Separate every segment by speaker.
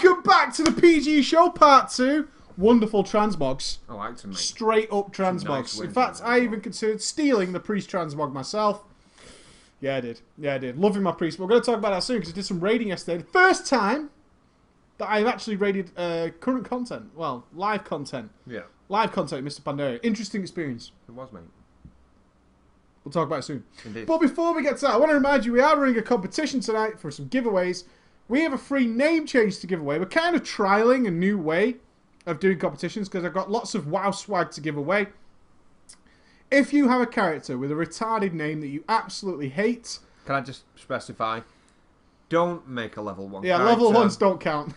Speaker 1: Welcome back to the PG Show Part 2. Wonderful transmogs.
Speaker 2: I like to make
Speaker 1: straight up transmogs.
Speaker 2: nice
Speaker 1: In fact, I even considered stealing the Priest transmog myself. Yeah, I did. Loving my Priest. We're going to talk about that soon because I did some raiding yesterday. The first time that I've actually raided current content. Well, live content.
Speaker 2: Yeah.
Speaker 1: Live content, Mr. Pandaria. Interesting experience.
Speaker 2: It was, mate.
Speaker 1: We'll talk about it soon.
Speaker 2: Indeed.
Speaker 1: But before we get to that, I want to remind you we are running a competition tonight for some giveaways. We have a free name change to give away. We're kind of trialing a new way of doing competitions because I've got lots of WoW swag to give away. If you have a character with a retarded name that you absolutely hate...
Speaker 2: Can I just specify? Don't make a level 1
Speaker 1: Yeah,
Speaker 2: character.
Speaker 1: level 1s don't count.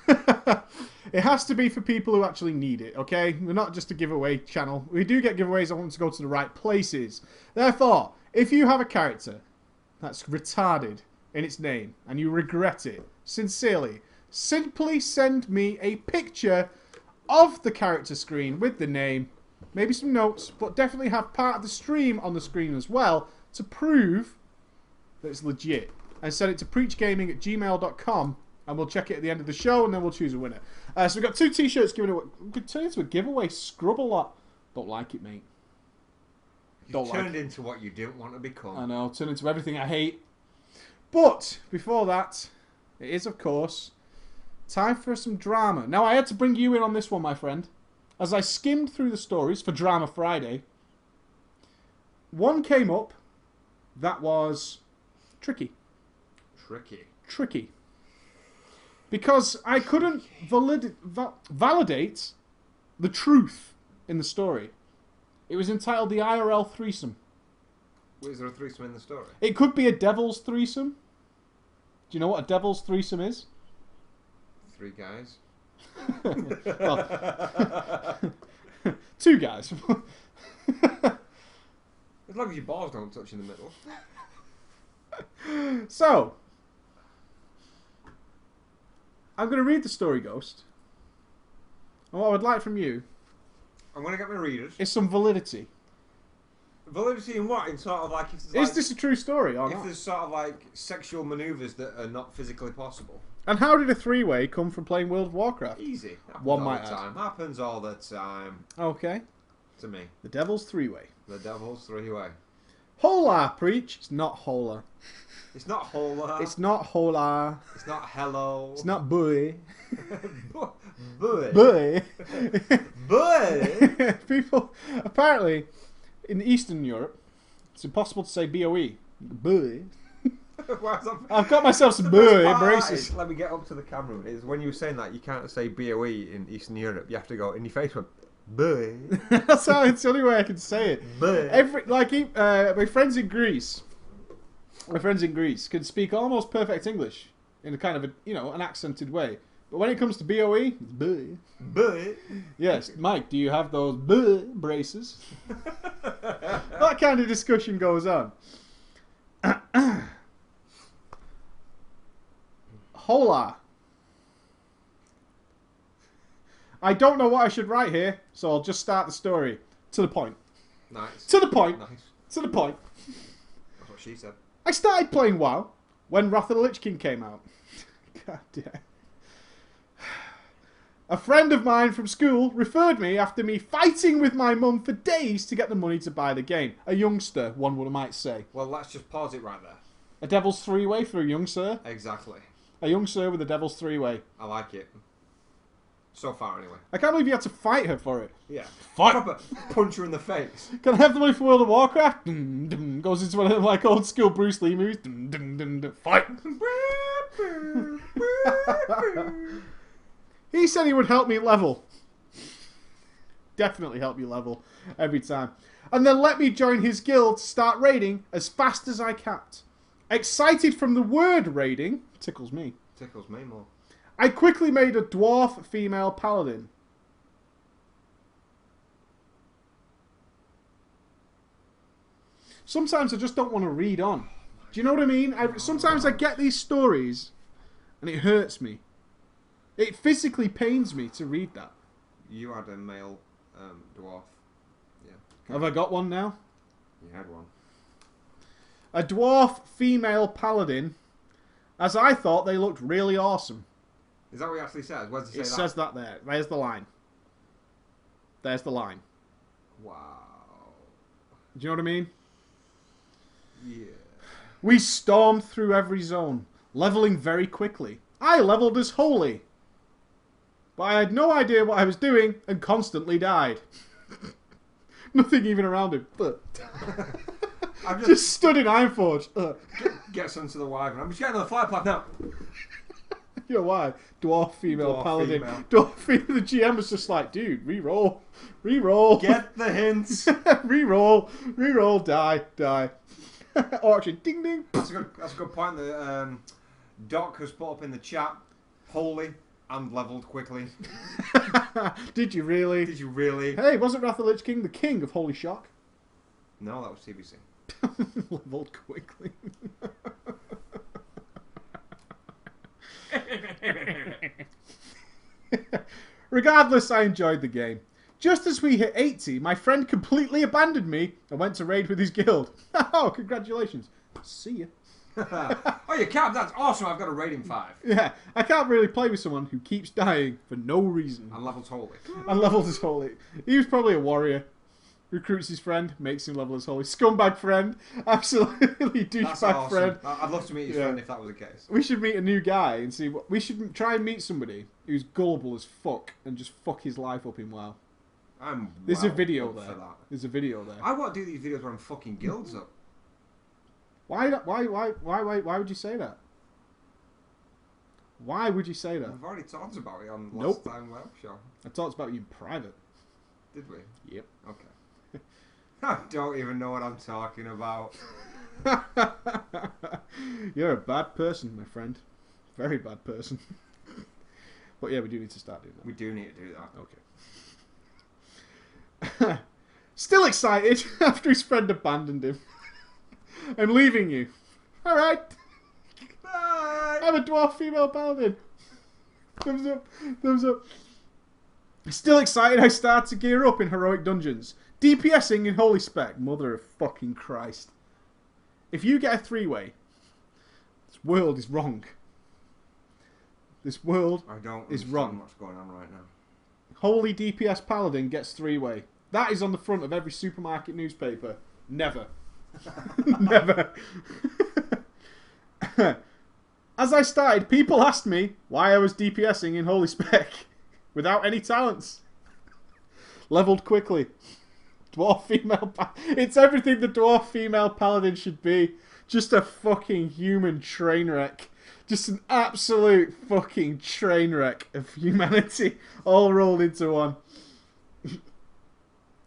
Speaker 1: It has to be for people who actually need it, okay? We're not just a giveaway channel. We do get giveaways. I want them to go to the right places. Therefore, if you have a character that's retarded in its name and you regret it, sincerely, simply send me a picture of the character screen with the name, maybe some notes, but definitely have part of the stream on the screen as well to prove that it's legit. And send it to preachgaming@gmail.com and we'll check it at the end of the show and then we'll choose a winner. So we've got 2 t-shirts given away. We could turn it into a giveaway. Scrub a lot. Don't like it, mate.
Speaker 3: You turned into what you didn't want to become.
Speaker 1: I know, turned into everything I hate. But before that, it is, of course, time for some drama. Now, I had to bring you in on this one, my friend. As I skimmed through the stories for Drama Friday, one came up that was tricky. Tricky. Because I couldn't validate the truth in the story. It was entitled The IRL Threesome.
Speaker 3: Is there a threesome in the story?
Speaker 1: It could be a devil's threesome. Do you know what a devil's threesome is?
Speaker 3: 3 guys.
Speaker 1: Well, 2 guys.
Speaker 3: As long as your balls don't touch in the middle.
Speaker 1: So, I'm going to read the story, Ghost. And what I would like from you
Speaker 3: I'm going to get my readers.
Speaker 1: is some validity.
Speaker 3: Validity in what? In sort of like... If
Speaker 1: Is this a true story or
Speaker 3: if
Speaker 1: not?
Speaker 3: there's sort of like sexual manoeuvres that are not physically possible.
Speaker 1: And how did a 3-way come from playing World of Warcraft?
Speaker 3: Easy. Happens
Speaker 1: One
Speaker 3: all
Speaker 1: might
Speaker 3: the
Speaker 1: add.
Speaker 3: time. Happens all the time.
Speaker 1: Okay.
Speaker 3: To me.
Speaker 1: The devil's 3-way.
Speaker 3: The devil's 3-way.
Speaker 1: Hola, preach. It's not hola.
Speaker 3: It's not hola.
Speaker 1: It's not hola.
Speaker 3: It's not hello.
Speaker 1: It's not boy.
Speaker 3: Boy.
Speaker 1: Boy.
Speaker 3: Boy.
Speaker 1: People, apparently, in Eastern Europe, it's impossible to say B-O-E. Boy. I've got myself some boy braces.
Speaker 3: Let me get up to the camera. Is when you were saying that you can't say BOE in Eastern Europe. You have to go in your face. Boy.
Speaker 1: That's how it's the only way I can say it.
Speaker 3: Boy.
Speaker 1: My friends in Greece can speak almost perfect English in a kind of an accented way. But when it comes to BOE, it's boy.
Speaker 3: Boy.
Speaker 1: Yes, Mike, do you have those boy braces? That kind of discussion goes on. Hola. I don't know what I should write here, so I'll just start the story. To the point.
Speaker 3: Nice.
Speaker 1: To the point.
Speaker 3: Nice.
Speaker 1: To the point.
Speaker 3: That's what she said.
Speaker 1: I started playing WoW when Wrath of the Lich King came out. God damn. A friend of mine from school referred me after me fighting with my mum for days to get the money to buy the game. A youngster, one might say.
Speaker 3: Well, let's just pause it right there.
Speaker 1: A devil's 3-way for a young sir.
Speaker 3: Exactly.
Speaker 1: A young sir with a devil's 3-way.
Speaker 3: I like it. So far, anyway.
Speaker 1: I can't believe you had to fight her for it.
Speaker 3: Yeah.
Speaker 1: Fight!
Speaker 3: Proper punch her in the face.
Speaker 1: Can I have the money for World of Warcraft? Dun, dun, goes into one of them like old school Bruce Lee movies. Dun, dun, dun, dun, fight! He said he would help me level. Definitely help me level every time. And then let me join his guild to start raiding as fast as I can. Excited from the word raiding, tickles me.
Speaker 3: Tickles me more.
Speaker 1: I quickly made a dwarf female paladin. Sometimes I just don't want to read on. Do you know what I mean? Sometimes I get these stories and it hurts me. It physically pains me to read that.
Speaker 3: You had a male dwarf. Yeah.
Speaker 1: Have I got one now?
Speaker 3: You had one.
Speaker 1: A dwarf female paladin, as I thought they looked really awesome.
Speaker 3: Is that what he actually says? Where does he
Speaker 1: It
Speaker 3: say
Speaker 1: says that there. There's the line. There's the line.
Speaker 3: Wow.
Speaker 1: Do you know what I mean?
Speaker 3: Yeah.
Speaker 1: We stormed through every zone, leveling very quickly. I leveled as holy. But I had no idea what I was doing and constantly died. Nothing even around him.
Speaker 3: I'm
Speaker 1: Just stood in Ironforge.
Speaker 3: Gets onto the wyvern. I'm just getting on the fly path now.
Speaker 1: You know why? Dwarf female
Speaker 3: Dwarf
Speaker 1: paladin.
Speaker 3: female.
Speaker 1: Dwarf female. The GM was just like, dude, reroll. Reroll.
Speaker 3: Get the hints.
Speaker 1: Reroll. Reroll. Die. Auction. Ding ding.
Speaker 3: That's a good point that Doc has put up in the chat. Holy and leveled quickly.
Speaker 1: Did you really?
Speaker 3: Did you really?
Speaker 1: Hey, wasn't Wrath of the Lich King the king of Holy Shock?
Speaker 3: No, that was TBC.
Speaker 1: Leveled quickly. Regardless, I enjoyed the game. Just as we hit 80, my friend completely abandoned me and went to raid with his guild. Oh, congratulations. See ya.
Speaker 3: Oh, you can't. That's awesome. I've got a rating 5.
Speaker 1: Yeah, I can't really play with someone who keeps dying for no reason.
Speaker 3: And levels holy.
Speaker 1: And levels as holy. He was probably a warrior. Recruits his friend, makes him level as holy. Scumbag friend. Absolutely
Speaker 3: That's
Speaker 1: douchebag
Speaker 3: awesome.
Speaker 1: friend.
Speaker 3: I'd love to meet his
Speaker 1: Yeah.
Speaker 3: friend if that was the case.
Speaker 1: We should meet a new guy and see what... We should try and meet somebody who's gullible as fuck and just fuck his life up in WoW. There's a video
Speaker 3: up
Speaker 1: there.
Speaker 3: for that.
Speaker 1: There's a video there.
Speaker 3: I want to do these videos where I'm fucking guilds up.
Speaker 1: Why would you say that? Why would you say that?
Speaker 3: We've already talked about it on
Speaker 1: Nope.
Speaker 3: last time web show.
Speaker 1: I talked about you in private.
Speaker 3: Did we?
Speaker 1: Yep.
Speaker 3: Okay. I don't even know what I'm talking about.
Speaker 1: You're a bad person, my friend. Very bad person. But yeah, we do need to start doing that.
Speaker 3: We do need to do that.
Speaker 1: Okay. Still excited after his friend abandoned him. I'm leaving you. Alright.
Speaker 3: Bye!
Speaker 1: I'm a dwarf female paladin. Thumbs up. Thumbs up. Still excited I start to gear up in heroic dungeons. DPSing in holy spec. Mother of fucking Christ. If you get a 3-way, this world is wrong. This world
Speaker 3: I don't
Speaker 1: is
Speaker 3: understand
Speaker 1: wrong.
Speaker 3: what's going on right now.
Speaker 1: Holy DPS paladin gets 3-way. That is on the front of every supermarket newspaper. Never. Never. As I started, people asked me why I was DPSing in holy spec without any talents. Leveled quickly. Dwarf female it's everything the dwarf female paladin should be. Just a fucking human train wreck. Just an absolute fucking train wreck of humanity all rolled into one.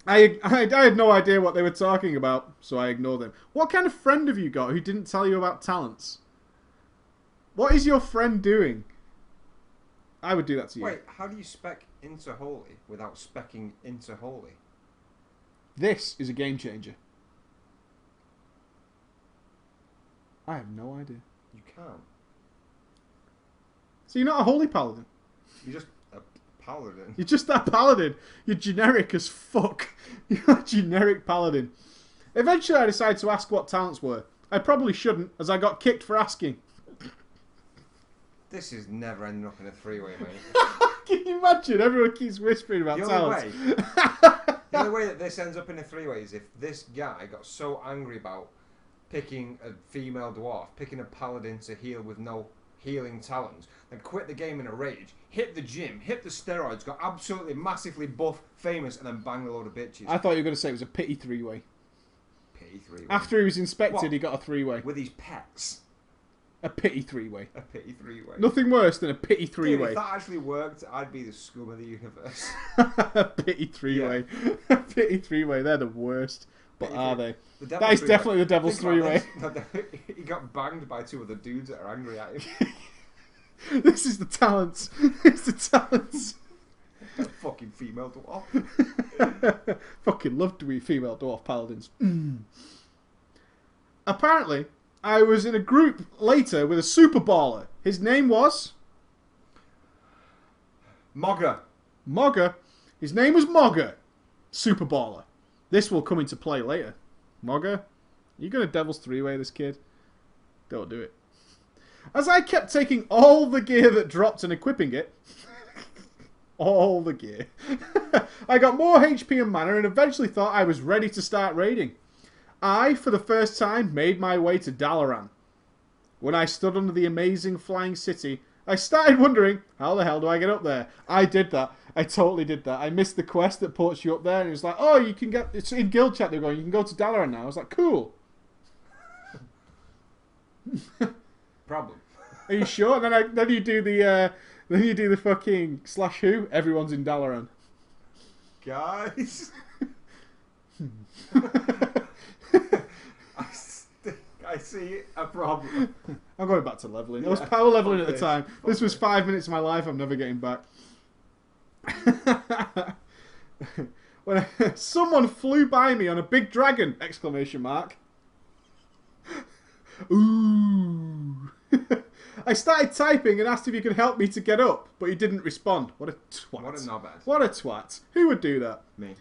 Speaker 1: I had no idea what they were talking about, so I ignored them. What kind of friend have you got who didn't tell you about talents? What is your friend doing? I would do that to you.
Speaker 3: Wait, how do you spec into holy without specking into holy?
Speaker 1: This is a game changer. I have no idea.
Speaker 3: You can't.
Speaker 1: So you're not a holy paladin.
Speaker 3: You're just a paladin.
Speaker 1: You're just that paladin. You're generic as fuck. You're a generic paladin. Eventually I decided to ask what talents were. I probably shouldn't, as I got kicked for asking.
Speaker 3: This is never ending up in a 3-way, mate.
Speaker 1: Can you imagine? Everyone keeps whispering about
Speaker 3: The
Speaker 1: talents.
Speaker 3: the only way that this ends up in a 3-way is if this guy got so angry about picking a female dwarf, picking a paladin to heal with no healing talents, then quit the game in a rage, hit the gym, hit the steroids, got absolutely massively buff, famous, and then banged a load of bitches.
Speaker 1: I thought you were going to say it was a pity 3-way.
Speaker 3: Pity 3-way.
Speaker 1: After he was inspected,
Speaker 3: What?
Speaker 1: he got a 3-way.
Speaker 3: With his pets.
Speaker 1: A pity 3-way.
Speaker 3: A pity 3-way.
Speaker 1: Nothing worse than a pity
Speaker 3: Dude,
Speaker 1: 3-way.
Speaker 3: if that actually worked, I'd be the scum of the universe.
Speaker 1: A pity 3-way. A pity 3-way. They're the worst. But
Speaker 3: Pity
Speaker 1: are
Speaker 3: three-
Speaker 1: they?
Speaker 3: The
Speaker 1: That is
Speaker 3: three-way.
Speaker 1: definitely the devil's
Speaker 3: Think about
Speaker 1: 3-way.
Speaker 3: this. He got banged by 2 of the dudes that are angry at him.
Speaker 1: This is the talents. It's the talents.
Speaker 3: A fucking female dwarf.
Speaker 1: Fucking love to be female dwarf paladins. Apparently, I was in a group later with a super baller. His name was
Speaker 3: Mogger.
Speaker 1: Mogger. His name was Mogger. Super baller. This will come into play later. Mogger, you gonna Devil's 3-way this kid? Don't do it. As I kept taking all the gear that dropped and equipping it, all the gear, I got more HP and mana and eventually thought I was ready to start raiding. I, for the first time, made my way to Dalaran. When I stood under the amazing flying city, I started wondering, how the hell do I get up there? I did that. I totally did that. I missed the quest that ports you up there, and it was like, oh, you can get... It's in guild chat, they're going, you can go to Dalaran now. I was like, cool.
Speaker 3: Problem.
Speaker 1: Are you sure? And then you do the fucking /who. Everyone's in Dalaran.
Speaker 3: Guys. I see a problem.
Speaker 1: I'm going back to leveling. I was
Speaker 3: Yeah,
Speaker 1: power leveling at the
Speaker 3: fuck
Speaker 1: time.
Speaker 3: this.
Speaker 1: This was 5 minutes of my life I'm never getting back. When someone flew by me on a big dragon! Exclamation mark. Ooh. I started typing and asked if he could help me to get up, but he didn't respond. What a twat.
Speaker 3: What a knobhead.
Speaker 1: What a twat. Who would do that?
Speaker 3: Me.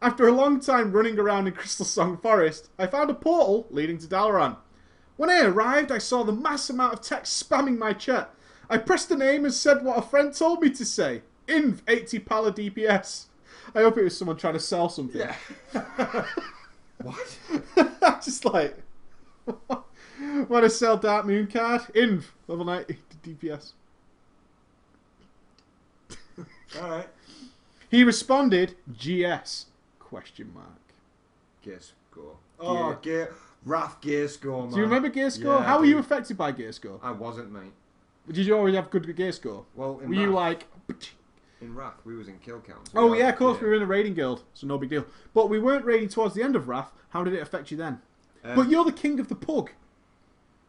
Speaker 1: After a long time running around in Crystal Song Forest, I found a portal leading to Dalaran. When I arrived, I saw the mass amount of text spamming my chat. I pressed the name and said what a friend told me to say. Inv 80 Pala DPS. I hope it was someone trying to sell something.
Speaker 3: Yeah. What?
Speaker 1: Just like, want to sell Dark Moon card? Inv, level 90 DPS.
Speaker 3: Alright.
Speaker 1: He responded, GS, question mark.
Speaker 3: Gear score. Oh, gear. Wrath gear score, man.
Speaker 1: Do you remember gear score?
Speaker 3: Yeah,
Speaker 1: How were
Speaker 3: dude.
Speaker 1: you affected by gear score?
Speaker 3: I wasn't, mate.
Speaker 1: Did you always have good gear score?
Speaker 3: Well, in
Speaker 1: Were
Speaker 3: Wrath,
Speaker 1: you like...
Speaker 3: in Wrath, we was in kill count.
Speaker 1: Oh yeah, of course, we were in a raiding guild, so no big deal. But we weren't raiding towards the end of Wrath. How did it affect you then? But you're the king of the pug.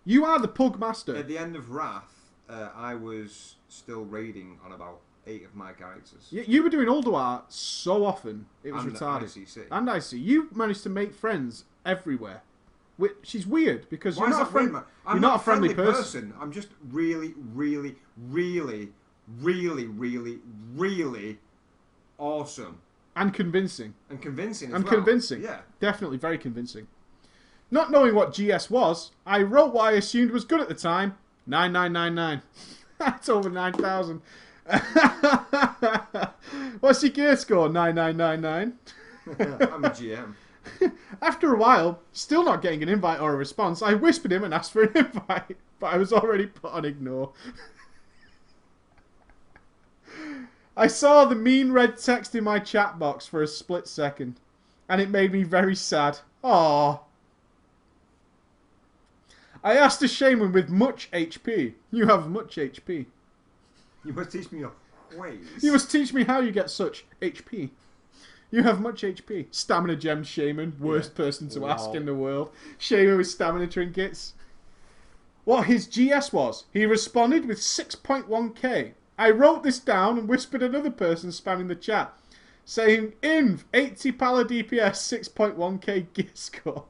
Speaker 1: You are the pug master.
Speaker 3: At the end of Wrath, I was still raiding on about 8 of my characters.
Speaker 1: You were doing Ulduar so often, it was
Speaker 3: And
Speaker 1: retarded.
Speaker 3: ICC.
Speaker 1: And I see. You managed to make friends everywhere. Which is weird, because
Speaker 3: Why
Speaker 1: you're
Speaker 3: is
Speaker 1: not,
Speaker 3: that weird, man?
Speaker 1: you're not a friendly person.
Speaker 3: I'm just really, really, really, really, really, really awesome.
Speaker 1: And convincing.
Speaker 3: And convincing as
Speaker 1: And
Speaker 3: well.
Speaker 1: convincing.
Speaker 3: Yeah.
Speaker 1: Definitely very convincing. Not knowing what GS was, I wrote what I assumed was good at the time. 9999. That's over 9,000. What's your gear score? 9999.
Speaker 3: I'm a GM.
Speaker 1: After a while, still not getting an invite or a response, I whispered him and asked for an invite, but I was already put on ignore. I saw the mean red text in my chat box for a split second, and it made me very sad. Aww. I asked a shaman with much HP. You have much HP.
Speaker 3: You must teach me your ways.
Speaker 1: You must teach me how you get such HP. You have much HP. Stamina gem shaman. Worst person to ask in the world. Shaman with stamina trinkets. What his GS was. He responded with 6.1k. I wrote this down and whispered another person spamming the chat. Saying, Inv, 80 Pala DPS, 6.1k gear score.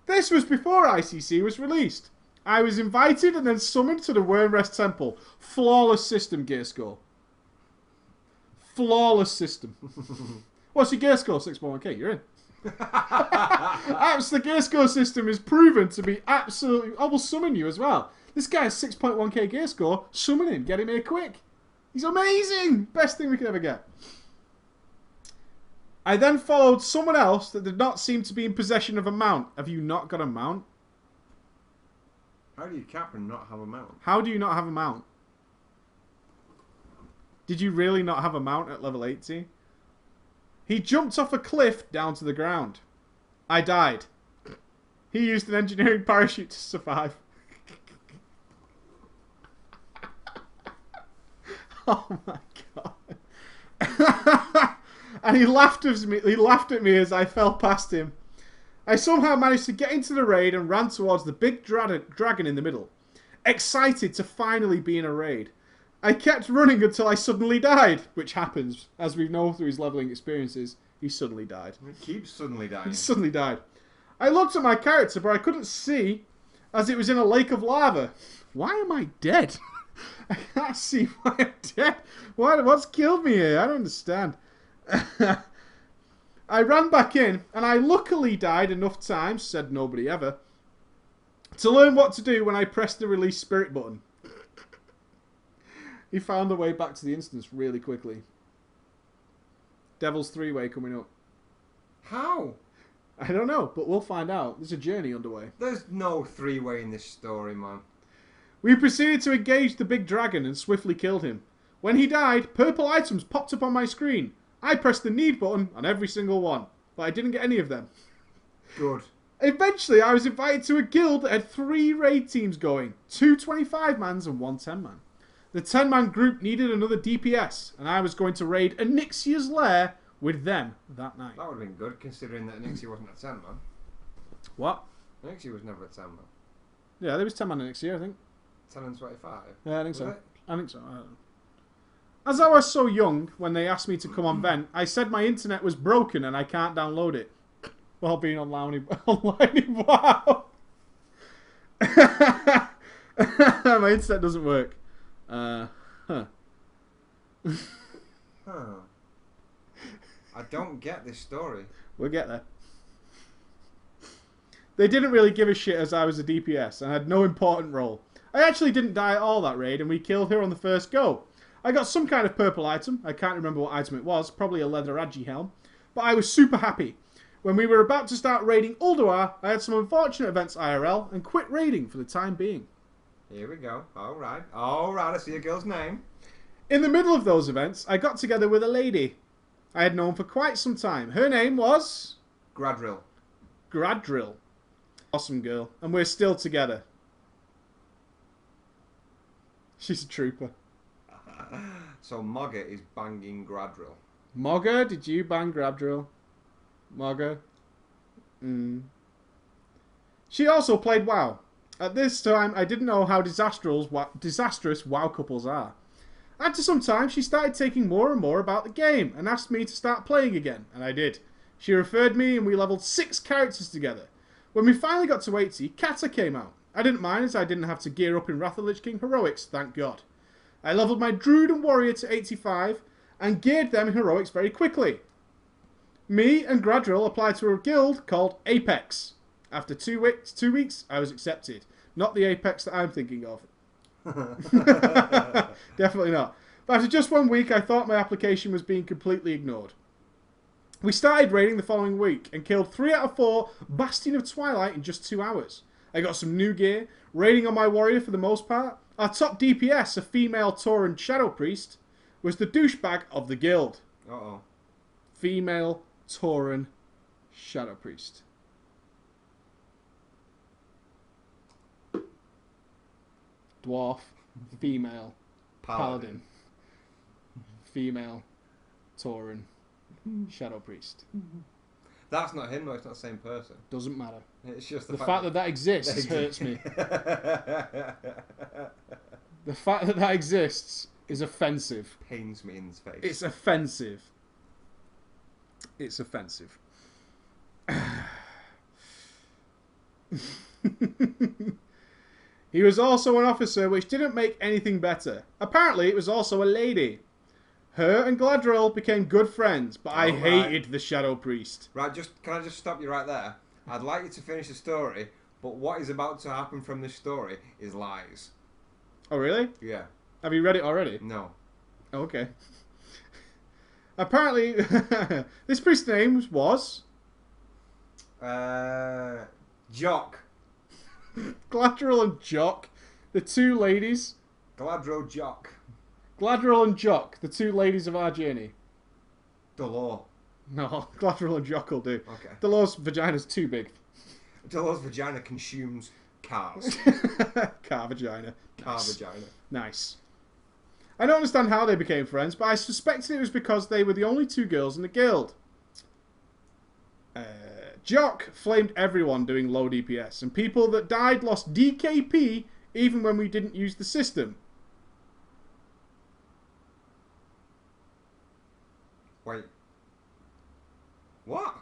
Speaker 1: This was before ICC was released. I was invited and then summoned to the Wormrest Temple. Flawless system gear score. Flawless system. What's your gear score? 6.1k. You're in. The gear score system is proven to be absolutely... I will summon you as well. This guy has 6.1k gear score. Summon him. Get him here quick. He's amazing. Best thing we could ever get. I then followed someone else that did not seem to be in possession of a mount. Have you not got a mount?
Speaker 3: How do you cap and not have a mount?
Speaker 1: How do you not have a mount? Did you really not have a mount at level 80? He jumped off a cliff down to the ground. I died. He used an engineering parachute to survive. Oh my god. And he laughed at me as I fell past him. I somehow managed to get into the raid and ran towards the big dragon in the middle. Excited to finally be in a raid. I kept running until I suddenly died, which happens, as we know through his leveling experiences. He suddenly died.
Speaker 3: It keeps suddenly dying.
Speaker 1: He suddenly died. I looked at my character, but I couldn't see, as it was in a lake of lava. Why am I dead? I can't see why I'm dead. What's killed me here? I don't understand. I ran back in, and I luckily died enough times, said nobody ever, To learn what to do when I press the release spirit button. He found the way back to the instance really quickly. Devil's three-way coming up.
Speaker 3: How?
Speaker 1: I don't know, but we'll find out. There's a journey underway.
Speaker 3: There's no three-way in this story, man.
Speaker 1: We proceeded to engage the big dragon and swiftly killed him. When he died, purple items popped up on my screen. I pressed the need button on every single one, but I didn't get any of them.
Speaker 3: Good.
Speaker 1: Eventually, I was invited to a guild that had 3 raid teams going. 2 25-mans and 1 10-man. The 10-man group needed another DPS, and I was going to raid Onyxia's lair with them that night.
Speaker 3: That would have been good, considering that Nixie wasn't a 10-man.
Speaker 1: What?
Speaker 3: Nixie was never a 10-man.
Speaker 1: Yeah, there was 10-man Onyxia, I think.
Speaker 3: 10 and 25.
Speaker 1: Yeah, I think so.
Speaker 3: Was it?
Speaker 1: I think so. I don't know. As I was so young, when they asked me to come on Vent, I said my internet was broken and I can't download it. While being online. Wow! My internet doesn't work. Huh.
Speaker 3: Huh. I don't get this story.
Speaker 1: We'll get there. They didn't really give a shit as I was a DPS and had no important role. I actually didn't die at all that raid and we killed her on the first go. I got some kind of purple item. I can't remember what item it was. Probably a leather Agi helm. But I was super happy. When we were about to start raiding Ulduar, I had some unfortunate events IRL and quit raiding for the time being.
Speaker 3: Here we go. Alright. Alright, I see a girl's name.
Speaker 1: In the middle of those events, I got together with a lady I had known for quite some time. Her name was...
Speaker 3: Gradrill.
Speaker 1: Gradrill. Awesome girl. And we're still together. She's a trooper.
Speaker 3: So Mogger is banging Gradrill.
Speaker 1: Mogger, did you bang Gradrill? Mogger? She also played WoW. At this time, I didn't know how disastrous WoW couples are. After some time, she started taking more and more about the game and asked me to start playing again, and I did. She referred me and we leveled 6 characters together. When we finally got to 80, Kata came out. I didn't mind as I didn't have to gear up in Wrath of the Lich King Heroics, thank God. I leveled my Druid and Warrior to 85 and geared them in Heroics very quickly. Me and Gradrill applied to a guild called Apex. After 2 weeks, I was accepted. Not the Apex that I'm thinking of. Definitely not. But after just 1 week, I thought my application was being completely ignored. We started raiding the following week and killed 3 out of 4 Bastion of Twilight in just 2 hours. I got some new gear, raiding on my warrior for the most part. Our top DPS, a female Tauren Shadow Priest, was the douchebag of the guild.
Speaker 3: Uh-oh.
Speaker 1: Female Tauren Shadow Priest. Dwarf, female, paladin. Female, Tauren, Shadow Priest.
Speaker 3: That's not him, though. It's not the same person.
Speaker 1: Doesn't matter.
Speaker 3: It's just
Speaker 1: The fact that that exists hurts me. The fact that that exists is offensive.
Speaker 3: Pains me in the face.
Speaker 1: It's offensive. It's offensive. He was also an officer, which didn't make anything better. Apparently, it was also a lady. Her and Gladrill became good friends, but I hated the Shadow Priest.
Speaker 3: Right, can I just stop you right there? I'd like you to finish the story, but what is about to happen from this story is lies.
Speaker 1: Oh, really?
Speaker 3: Yeah.
Speaker 1: Have you read it already?
Speaker 3: No.
Speaker 1: Oh, okay. Apparently, this priest's name was...
Speaker 3: Jock.
Speaker 1: Gladrill and Jock, the 2 ladies.
Speaker 3: Gladro Jock.
Speaker 1: Gladrill and Jock, the 2 ladies of our journey.
Speaker 3: Delore.
Speaker 1: No, Gladrill and Jock will do.
Speaker 3: Okay.
Speaker 1: Delore's vagina's too big.
Speaker 3: Delore's vagina consumes cars.
Speaker 1: Car vagina.
Speaker 3: Car
Speaker 1: Nice.
Speaker 3: vagina.
Speaker 1: Nice. I don't understand how they became friends, but I suspected it was because they were the only 2 girls in the guild. Jock flamed everyone doing low DPS, and people that died lost DKP even when we didn't use the system.
Speaker 3: Wait. What?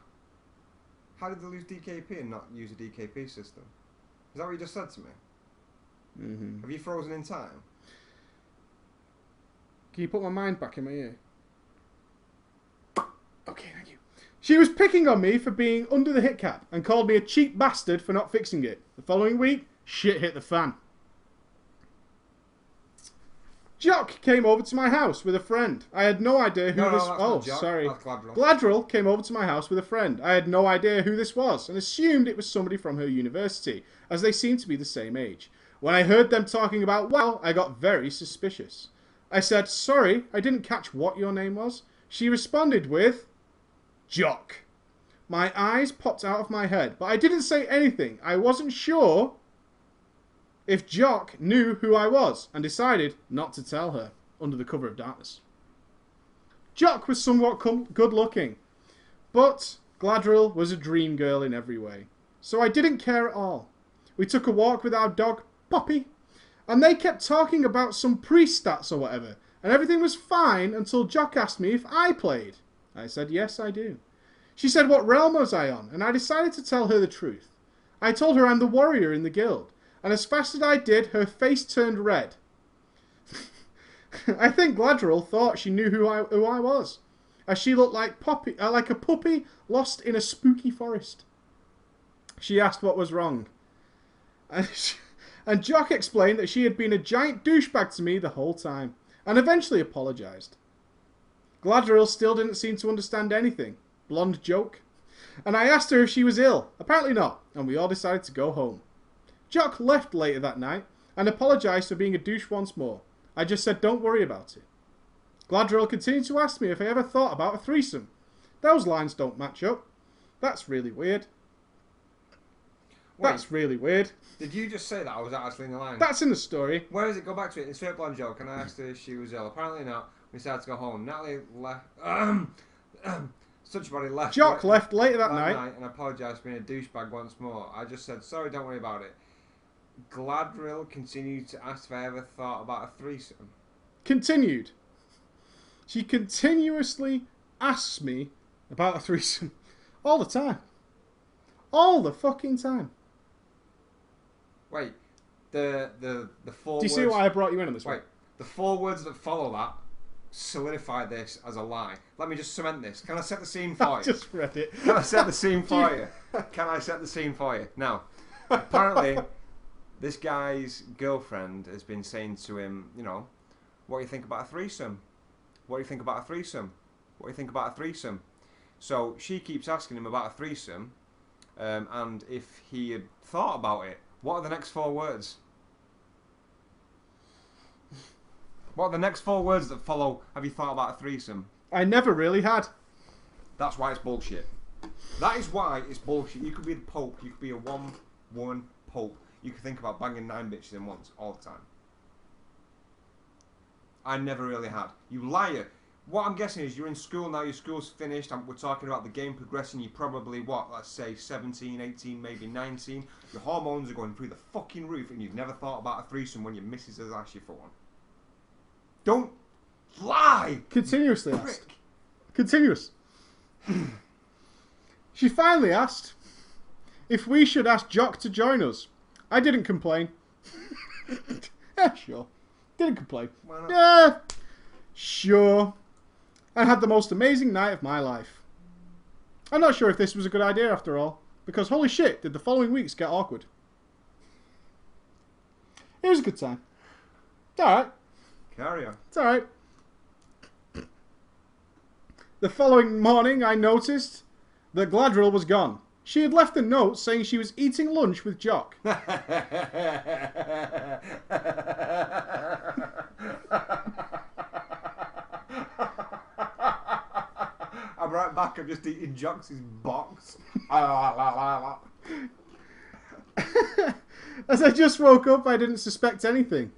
Speaker 3: How did they lose DKP and not use a DKP system? Is that what you just said to me?
Speaker 1: Mm-hmm.
Speaker 3: Have you frozen in time?
Speaker 1: Can you put my mind back in my ear? Okay, thank you. She was picking on me for being under the hit cap and called me a cheap bastard for not fixing it. The following week, shit hit the fan. Jock came over to my house with a friend. I had no idea who this...
Speaker 3: that's
Speaker 1: Oh,
Speaker 3: not Jock,
Speaker 1: sorry.
Speaker 3: that's Gladrill.
Speaker 1: Gladrill came over to my house with a friend. I had no idea who this was and assumed it was somebody from her university, as they seemed to be the same age. When I heard them talking about WoW, I got very suspicious. I said, sorry, I didn't catch what your name was. She responded with, Jock. My eyes popped out of my head, but I didn't say anything. I wasn't sure if Jock knew who I was and decided not to tell her under the cover of darkness. Jock was somewhat good looking, but Gladrill was a dream girl in every way. So I didn't care at all. We took a walk with our dog, Poppy, and they kept talking about some priest stats or whatever, and everything was fine until Jock asked me if I played. I said, yes, I do. She said, what realm was I on? And I decided to tell her the truth. I told her I'm the warrior in the guild, and as fast as I did, her face turned red. I think Gladrill thought she knew who I was, as she looked like a puppy lost in a spooky forest. She asked what was wrong, and Jock explained that she had been a giant douchebag to me the whole time, and eventually apologised. Gladrill still didn't seem to understand anything. Blonde joke. And I asked her if she was ill. Apparently not, and we all decided to go home. Jock left later that night and apologised for being a douche once more. I just said don't worry about it. Gladrill continued to ask me if I ever thought about a threesome. Those lines don't match up. That's really weird. That's really weird.
Speaker 3: Did you just say that, or was that actually in the line?
Speaker 1: That's in the story.
Speaker 3: Where does it go back to it? In straight blonde joke, and I asked her if she was ill. Apparently not. We decided to go home. Natalie left. Such a body left.
Speaker 1: Jock left later that night
Speaker 3: and apologised for being a douchebag once more. I just said sorry, don't worry about it. Gladrill continued to ask if I ever thought about a threesome.
Speaker 1: Continued. She continuously asks me about a threesome. All the time. All the fucking time.
Speaker 3: Wait. The four
Speaker 1: Do you
Speaker 3: words...
Speaker 1: see why I brought you in on this one?
Speaker 3: Wait. The 4 words that follow that solidify this as a lie. Let me just cement this. Can I set the scene for you?
Speaker 1: I just read it.
Speaker 3: Can I set the scene for you? Can I set the scene for you? Now, apparently, this guy's girlfriend has been saying to him, you know, what do you think about a threesome? What do you think about a threesome? What do you think about a threesome? So she keeps asking him about a threesome, and if he had thought about it. What are the next 4 words? What are the next 4 words that follow, have you thought about a threesome?
Speaker 1: I never really had.
Speaker 3: That's why it's bullshit. That is why it's bullshit. You could be the Pope. You could be a one-woman Pope. You could think about banging 9 bitches in once, all the time. I never really had. You liar. What I'm guessing is you're in school now, your school's finished, and we're talking about the game progressing, you're probably, what, let's say 17, 18, maybe 19. Your hormones are going through the fucking roof, and you've never thought about a threesome when your missus has asked you for one. Don't lie!
Speaker 1: Continuously asked.
Speaker 3: Prick.
Speaker 1: Continuous. She finally asked if we should ask Jock to join us. I didn't complain. Yeah, sure. Didn't complain.
Speaker 3: Why not?
Speaker 1: Yeah, sure. I had the most amazing night of my life. I'm not sure if this was a good idea after all, because holy shit, did the following weeks get awkward. It was a good time. It's alright.
Speaker 3: Carry on.
Speaker 1: It's alright. The following morning, I noticed that Gladrill was gone. She had left a note saying she was eating lunch with Jock.
Speaker 3: I'm right back, I'm just eating Jock's box.
Speaker 1: As I just woke up, I didn't suspect anything.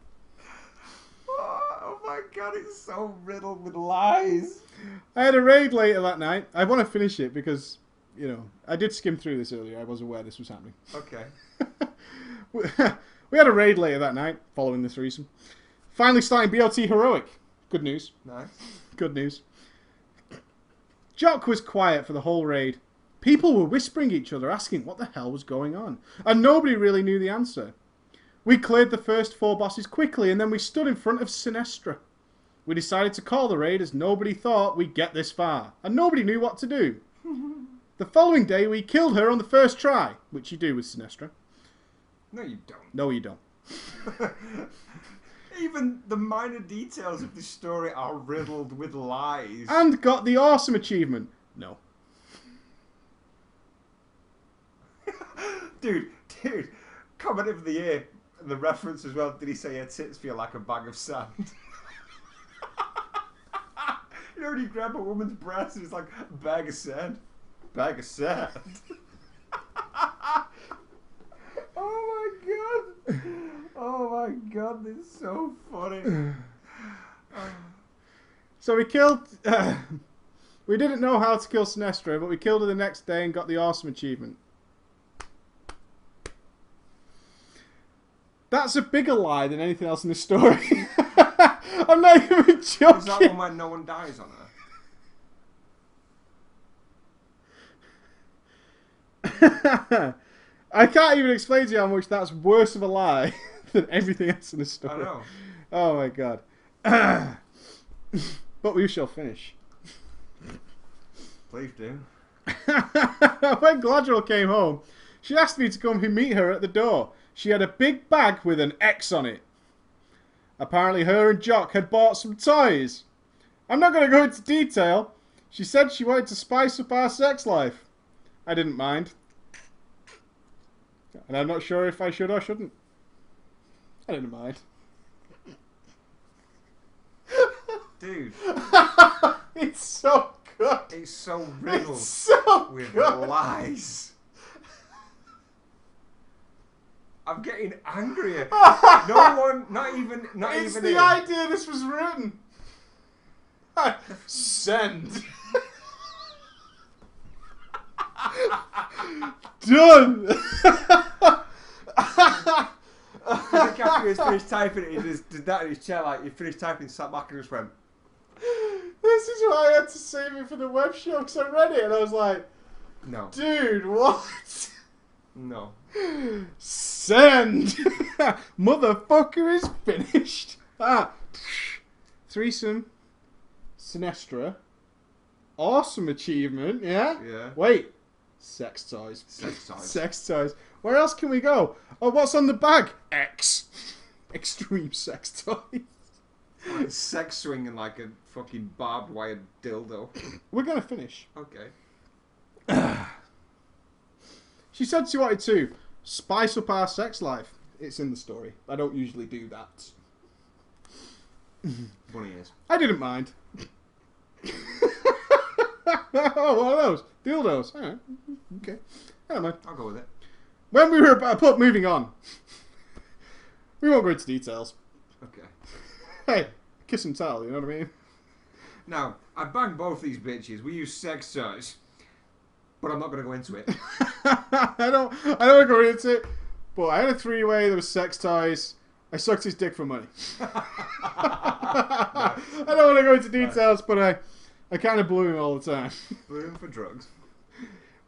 Speaker 3: Oh my god, it's so riddled with lies.
Speaker 1: I had a raid later that night. I want to finish it because, you know, I did skim through this earlier. I was aware this was happening.
Speaker 3: Okay.
Speaker 1: We had a raid later that night, following this threesome. Finally starting BLT Heroic. Good news.
Speaker 3: Nice.
Speaker 1: Good news. Jock was quiet for the whole raid. People were whispering each other, asking what the hell was going on. And nobody really knew the answer. We cleared the first 4 bosses quickly, and then we stood in front of Sinestra. We decided to call the raid as nobody thought we'd get this far. And nobody knew what to do. The following day, we killed her on the first try, which you do with Sinestra.
Speaker 3: No, you don't.
Speaker 1: No, you don't.
Speaker 3: Even the minor details of this story are riddled with lies.
Speaker 1: And got the awesome achievement. No.
Speaker 3: Dude, comment of the year. And the reference as well, did he say her tits feel like a bag of sand? You know when you grab a woman's breast and it's like a bag of sand? Bag of sand. Oh my god. Oh my god, this is so funny.
Speaker 1: So we killed... we didn't know how to kill Sinestra, but we killed her the next day and got the awesome achievement. That's a bigger lie than anything else in this story. I'm not even joking.
Speaker 3: Is that one where no one dies on her?
Speaker 1: I can't even explain to you how much that's worse of a lie than everything else in the story.
Speaker 3: I know.
Speaker 1: Oh my god. But we shall finish.
Speaker 3: Please do.
Speaker 1: When Gladriel came home, she asked me to come meet her at the door. She had a big bag with an X on it. Apparently her and Jock had bought some toys. I'm not going to go into detail. She said she wanted to spice up our sex life. I didn't mind. And I'm not sure if I should or shouldn't. I didn't mind.
Speaker 3: Dude.
Speaker 1: It's so good.
Speaker 3: It's so riddled
Speaker 1: It's so
Speaker 3: with
Speaker 1: good.
Speaker 3: lies. I'm getting angrier. No one, not even
Speaker 1: It's
Speaker 3: him.
Speaker 1: the idea this was written. Send. Done.
Speaker 3: I think after he finished typing it, he just did that in his chair, like he finished typing, sat back and just went.
Speaker 1: This is why I had to save it for the web show, because I read it and I was like,
Speaker 3: No.
Speaker 1: dude, what?
Speaker 3: No.
Speaker 1: Send. Motherfucker is finished. Threesome. Sinestra. Awesome achievement, yeah?
Speaker 3: Yeah.
Speaker 1: Wait. Sex toys.
Speaker 3: Sex toys.
Speaker 1: Sex toys. Where else can we go? Oh, what's on the bag? X. Extreme sex toys.
Speaker 3: Like sex swinging like a fucking barbed wire dildo.
Speaker 1: We're going to finish.
Speaker 3: Okay.
Speaker 1: She said she wanted to spice up our sex life. It's in the story. I don't usually do that.
Speaker 3: Bunny ears.
Speaker 1: I didn't mind. Oh, one of those. Dildos. Alright. Okay. I don't mind.
Speaker 3: I'll go with it.
Speaker 1: When we were about moving on, we won't go into details.
Speaker 3: Okay.
Speaker 1: Hey, kiss and tell, you know what I mean?
Speaker 3: Now, I banged both these bitches. We use sex toys. But I'm not going to go into it.
Speaker 1: I don't want to go into it, but I had a three-way, there was sex toys. I sucked his dick for money. I don't want to go into details, but I kind of blew him all the time.
Speaker 3: Blew him for drugs.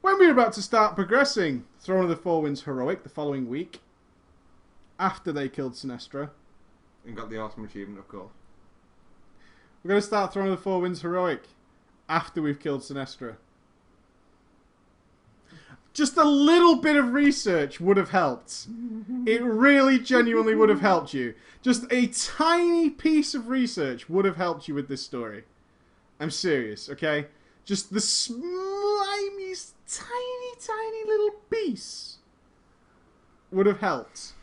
Speaker 1: When we were about to start progressing Throne of the Four Winds Heroic the following week, after they killed Sinestra,
Speaker 3: And got the awesome achievement, of course.
Speaker 1: we're going to start Throne of the Four Winds Heroic after we've killed Sinestra. Just a little bit of research would have helped. It really genuinely would have helped you. Just a tiny piece of research would have helped you with this story. I'm serious, okay? Just the slimiest, tiny little piece would have helped.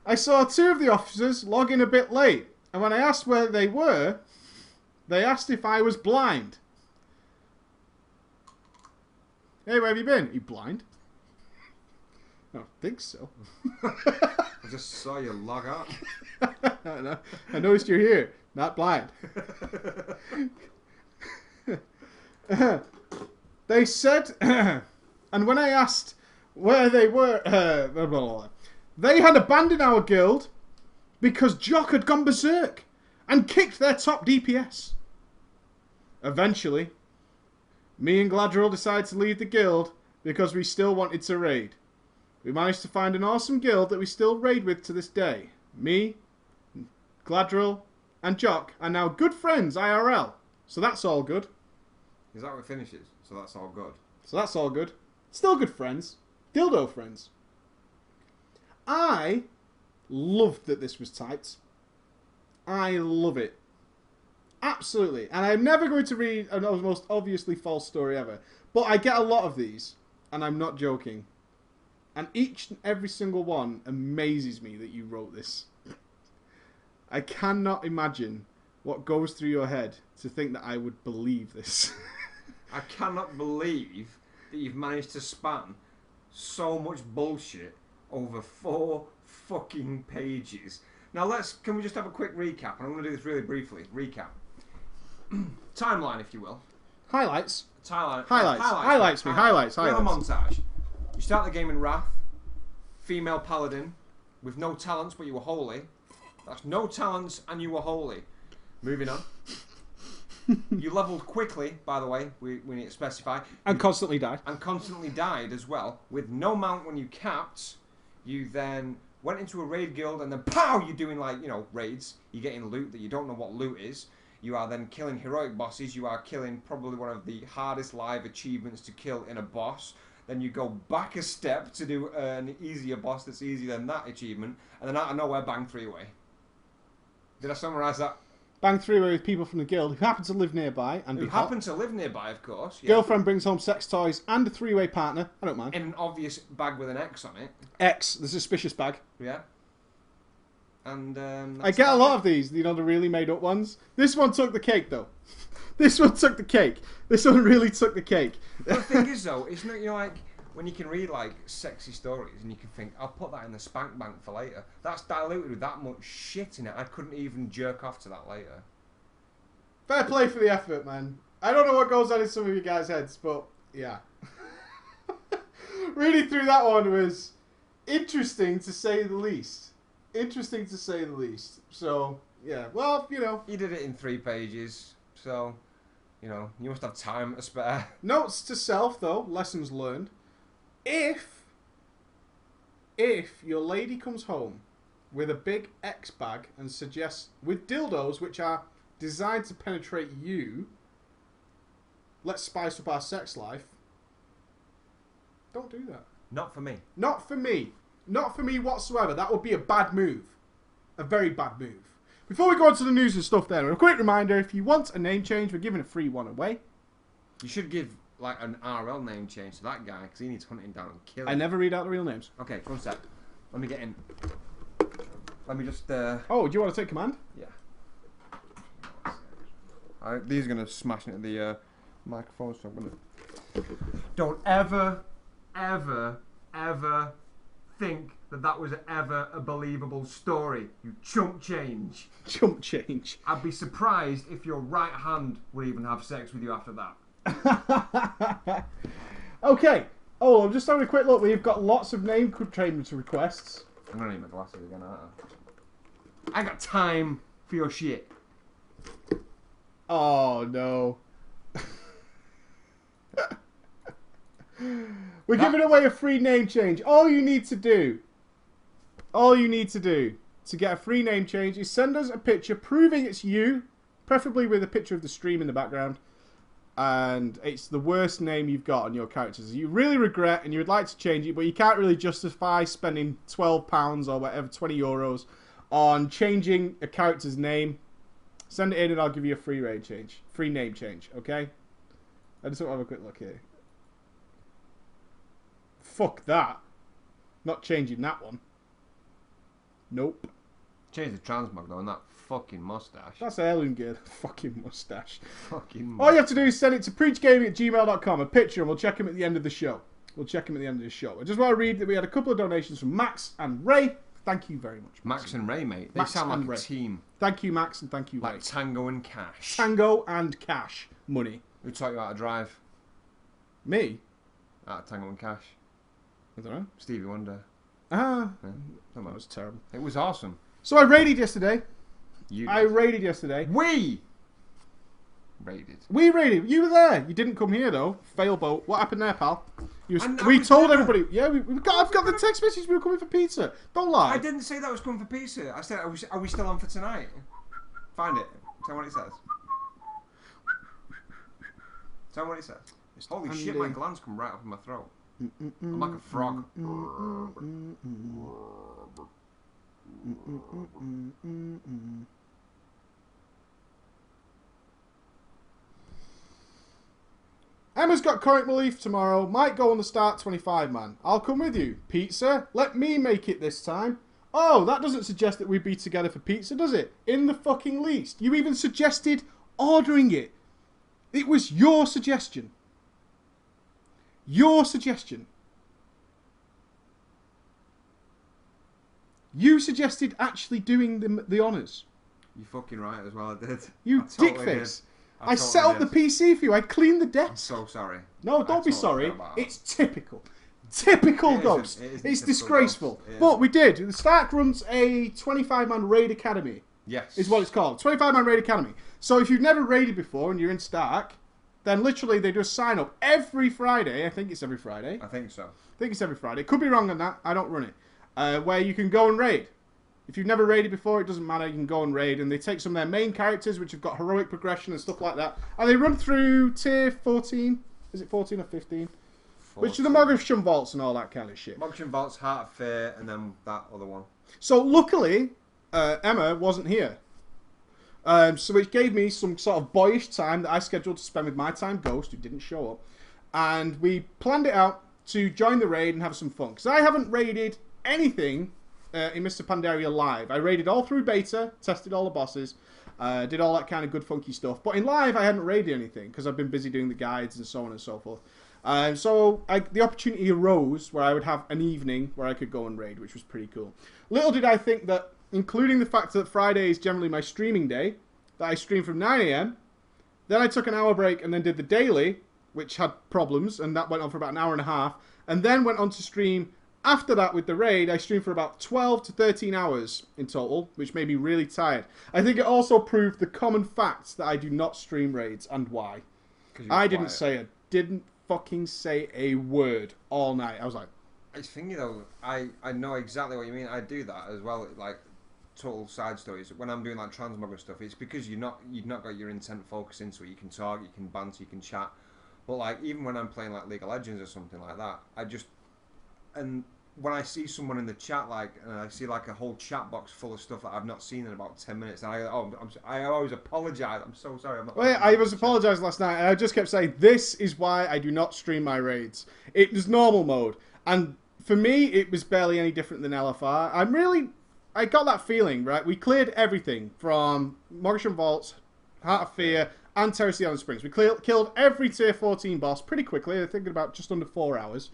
Speaker 1: I saw two of the officers log in a bit late, and when I asked where they were, they asked if I was blind. Hey, where have you been? Are you blind? I don't think so.
Speaker 3: I just saw you log on.
Speaker 1: I noticed you're here, not blind. They said, and when I asked where they were, blah, blah, blah, they had abandoned our guild because Jock had gone berserk and kicked their top DPS. Eventually, me and Gladriel decided to leave the guild because we still wanted to raid. We managed to find an awesome guild that we still raid with to this day. Me, Gladriel, and Jock are now good friends IRL. So that's all good.
Speaker 3: Is that what it finishes? So that's all good.
Speaker 1: So that's all good. Still good friends. Dildo friends. I loved that this was typed. I love it. Absolutely. And I'm never going to read the most obviously false story ever. But I get a lot of these, and I'm not joking. And each and every single one amazes me that you wrote this. I cannot imagine what goes through your head to think that I would believe this.
Speaker 3: I cannot believe that you've managed to span so much bullshit over 4 fucking pages. Now can we just have a quick recap? And I'm going to do this really briefly. Recap. Timeline, if you will.
Speaker 1: Highlights.
Speaker 3: Highlights.
Speaker 1: Highlights me. Highlights.
Speaker 3: We have a montage. You start the game in Wrath. Female paladin with no talents, but you were holy. That's no talents and you were holy. Moving on. You leveled quickly, by the way, we need to specify.
Speaker 1: And constantly died.
Speaker 3: And constantly died as well. With no mount when you capped, you then went into a raid guild and then pow, you're doing raids. You're getting loot that you don't know what loot is. You are then killing heroic bosses. You are killing probably one of the hardest live achievements to kill in a boss. Then you go back a step to do an easier boss that's easier than that achievement. And then out of nowhere, bang, 3-way. Did I summarise that?
Speaker 1: Bang 3-way with people from the guild who happen to live nearby and
Speaker 3: who
Speaker 1: be hot.
Speaker 3: happen to live nearby, of course. Yeah.
Speaker 1: Girlfriend brings home sex toys and a 3-way partner. I don't mind.
Speaker 3: In an obvious bag with an X on it.
Speaker 1: X, the suspicious bag.
Speaker 3: Yeah. And
Speaker 1: I get a lot of these, the really made up ones. This one took the cake, though. This one took the cake. This one really took the cake.
Speaker 3: But the thing is, though, it's not like when you can read sexy stories and you can think, I'll put that in the spank bank for later. That's diluted with that much shit in it. I couldn't even jerk off to that later.
Speaker 1: Fair play for the effort, man. I don't know what goes on in some of you guys' heads, but yeah. Reading through that one was interesting to say the least. Interesting to say the least. So, yeah. Well,
Speaker 3: You did it in 3 pages, so, you must have time to spare.
Speaker 1: Notes to self, though. Lessons learned. If your lady comes home with a big X bag and suggests, with dildos which are designed to penetrate you, let's spice up our sex life, don't do that.
Speaker 3: Not for me.
Speaker 1: Not for me. Not for me whatsoever. That would be a bad move. A very bad move. Before we go on to the news and stuff there, a quick reminder, if you want a name change, we're giving a free one away.
Speaker 3: You should give an RL name change to that guy, because he needs hunting down and killing.
Speaker 1: I never read out the real names.
Speaker 3: Okay, one sec. Let me get in. Let me just...
Speaker 1: Oh, do you want to take command?
Speaker 3: Yeah. These are going to smash into the microphone, so I'm going to... Don't ever think that was ever a believable story, you chump change.
Speaker 1: Chump change.
Speaker 3: I'd be surprised if your right hand would even have sex with you after that.
Speaker 1: Okay. Oh, I'm just having a quick look. We've got lots of name change requests.
Speaker 3: I'm going to need my glasses again, aren't I? I got time for your shit.
Speaker 1: Oh, no. We're giving away a free name change. All you need to do to get a free name change is send us a picture proving it's you, preferably with a picture of the stream in the background, and it's the worst name you've got on your characters. You really regret and you would like to change it, but you can't really justify spending £12 or whatever, €20 on changing a character's name. Send it in and I'll give you a free name change, okay? I just want to have a quick look here. Fuck that. Not changing that one. Nope.
Speaker 3: Change the transmog though, and that fucking mustache.
Speaker 1: That's heirloom gear. Fucking mustache.
Speaker 3: Fucking
Speaker 1: All you have to do is send it to preachgaming@gmail.com, a picture, and we'll check him at the end of the show. I just want to read that we had a couple of donations from Max and Ray. Thank you very much.
Speaker 3: Max and Ray, mate. They
Speaker 1: Max
Speaker 3: sound like
Speaker 1: and
Speaker 3: a
Speaker 1: Ray.
Speaker 3: team.
Speaker 1: Thank you, Max, and thank you, Ray.
Speaker 3: Like Tango and Cash.
Speaker 1: Tango and Cash. Money.
Speaker 3: Who taught you how to drive?
Speaker 1: Me?
Speaker 3: Out of Tango and Cash.
Speaker 1: I don't know.
Speaker 3: Stevie Wonder.
Speaker 1: Ah.
Speaker 3: Yeah.
Speaker 1: That was terrible.
Speaker 3: It was awesome.
Speaker 1: So I raided yesterday.
Speaker 3: We
Speaker 1: raided. We raided. You were there. You didn't come here though. Failboat. What happened there, pal? We told everybody. Yeah, I've got the text message. We were coming for pizza. Don't lie.
Speaker 3: I didn't say that I was coming for pizza. I said, are we still on for tonight? Find it. Tell me what it says. Tell me what it says. Holy shit, my glands come right up in my throat. I'm like a frog.
Speaker 1: Emma's got Comic Relief tomorrow. Might go on the start 25 man. I'll come with you. Pizza? Let me make it this time. Oh, that doesn't suggest that we'd be together for pizza, does it? In the fucking least. You even suggested ordering it. It was your suggestion. Your suggestion. You suggested actually doing the honours.
Speaker 3: You're fucking right as well, I did.
Speaker 1: You
Speaker 3: I totally
Speaker 1: dickface.
Speaker 3: did.
Speaker 1: I set up the PC for you. I cleaned the
Speaker 3: I'm
Speaker 1: desk.
Speaker 3: so sorry.
Speaker 1: No, don't be
Speaker 3: totally
Speaker 1: sorry.
Speaker 3: forgot about that.
Speaker 1: It's typical. Typical
Speaker 3: It isn't.
Speaker 1: Ghost.
Speaker 3: It isn't
Speaker 1: It's
Speaker 3: typical
Speaker 1: disgraceful.
Speaker 3: Ghost. It
Speaker 1: But we did. The Stark runs a 25-man raid academy,
Speaker 3: Yes.
Speaker 1: is what it's called. 25-man raid academy. So if you've never raided before and you're in Stark, then literally they do a sign up every Friday. I think it's every Friday.
Speaker 3: I think so.
Speaker 1: I think it's every Friday. Could be wrong on that. I don't run it. Where you can go and raid. If you've never raided before, it doesn't matter. You can go and raid. And they take some of their main characters, which have got heroic progression and stuff like that. And they run through tier 14. Is it 14 or 15? Which are the Moghsham Vaults and all that kind of shit.
Speaker 3: Moghsham Vaults, Heart of Fear, and then that other one.
Speaker 1: So luckily, Emma wasn't here. So it gave me some sort of boyish time that I scheduled to spend with my time Ghost, who didn't show up. And we planned it out to join the raid and have some fun. Because I haven't raided anything in Mr. Pandaria live. I raided all through beta, tested all the bosses, did all that kind of good funky stuff. But in live, I hadn't raided anything because I've been busy doing the guides and so on and so forth. So the opportunity arose where I would have an evening where I could go and raid, which was pretty cool. Little did I think that, including the fact that Friday is generally my streaming day, that I stream from 9 AM. Then I took an hour break and then did the daily, which had problems, and that went on for about an hour and a half. And then went on to stream after that with the raid. I streamed for about 12 to 13 hours in total, which made me really tired. I think it also proved the common facts that I do not stream raids and why. I didn't fucking say a word all night. I was like,
Speaker 3: It's thingy though. I know exactly what you mean. I do that as well. Like total side stories. When I'm doing like transmog and stuff, it's because you've not got your intent focus into it. You can talk, you can banter, you can chat. But like even when I'm playing like League of Legends or something like that, and when I see someone in the chat, like, and I see like a whole chat box full of stuff that I've not seen in about 10 minutes, and I always apologise. I'm so sorry. I'm not.
Speaker 1: well, yeah, I was apologising last night, and I just kept saying, this is why I do not stream my raids. It was normal mode, and for me, it was barely any different than LFR. I got that feeling, right? We cleared everything from Moghsham Vaults, Heart of Fear, and Terrace of the Island Springs. We killed every tier 14 boss pretty quickly. I think in about just under 4 hours.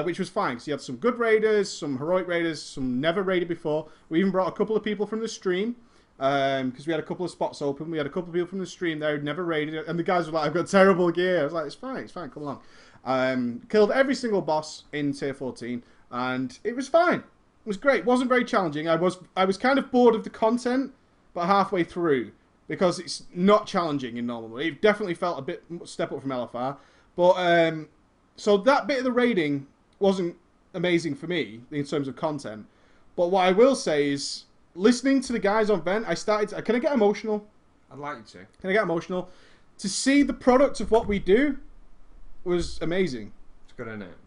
Speaker 1: Which was fine, because you had some good raiders, some heroic raiders, some never raided before. We even brought a couple of people from the stream, because we had a couple of spots open. We had a couple of people from the stream there who'd never raided, and the guys were like, I've got terrible gear. I was like, it's fine, come along. Killed every single boss in tier 14, and it was fine. It was great. It wasn't very challenging. I was kind of bored of the content, but halfway through, because it's not challenging in normal mode. It definitely felt a bit step up from LFR, but so that bit of the raiding wasn't amazing for me in terms of content. But what I will say is, listening to the guys on Vent, can I get emotional?
Speaker 3: I'd like you to.
Speaker 1: Can I get emotional? To see the product of what we do was amazing.
Speaker 3: It's good, isn't it?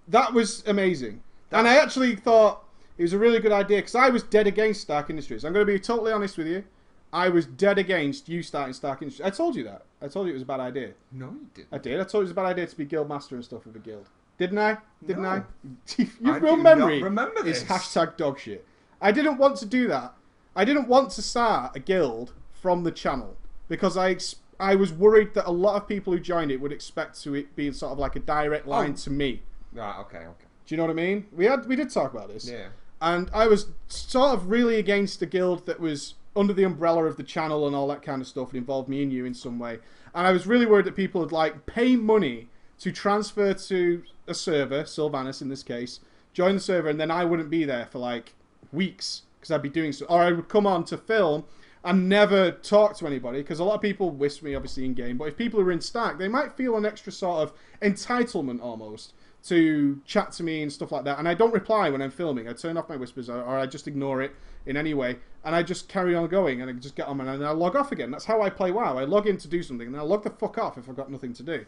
Speaker 1: That was amazing. And I actually thought it was a really good idea, because I was dead against Stark Industries. I'm going to be totally honest with you. I was dead against you starting Stark Industries. I told you that. I told you it was a bad idea.
Speaker 3: No, you didn't.
Speaker 1: I did. I told you it was a bad idea to be guild master and stuff with a guild. Didn't I? Didn't
Speaker 3: No.
Speaker 1: I?
Speaker 3: I
Speaker 1: Your
Speaker 3: do
Speaker 1: memory
Speaker 3: not remember
Speaker 1: is
Speaker 3: this.
Speaker 1: hashtag dogshit. I didn't want to do that. I didn't want to start a guild from the channel, because I was worried that a lot of people who joined it would expect to it being sort of like a direct line to me.
Speaker 3: Right, okay.
Speaker 1: Do you know what I mean? We did talk about this.
Speaker 3: Yeah.
Speaker 1: And I was sort of really against a guild that was under the umbrella of the channel and all that kind of stuff and involved me and you in some way. And I was really worried that people would like pay money to transfer to a server, Sylvanas in this case, join the server, and then I wouldn't be there for like weeks because I'd be doing so, or I would come on to film and never talk to anybody, because a lot of people wish me obviously in game, but if people are in Stark, they might feel an extra sort of entitlement almost to chat to me and stuff like that. And I don't reply when I'm filming. I turn off my whispers, or I just ignore it in any way, and I just carry on going, and I just get on and I log off again. That's how I play WoW. I log in to do something, and then I log the fuck off if I've got nothing to do.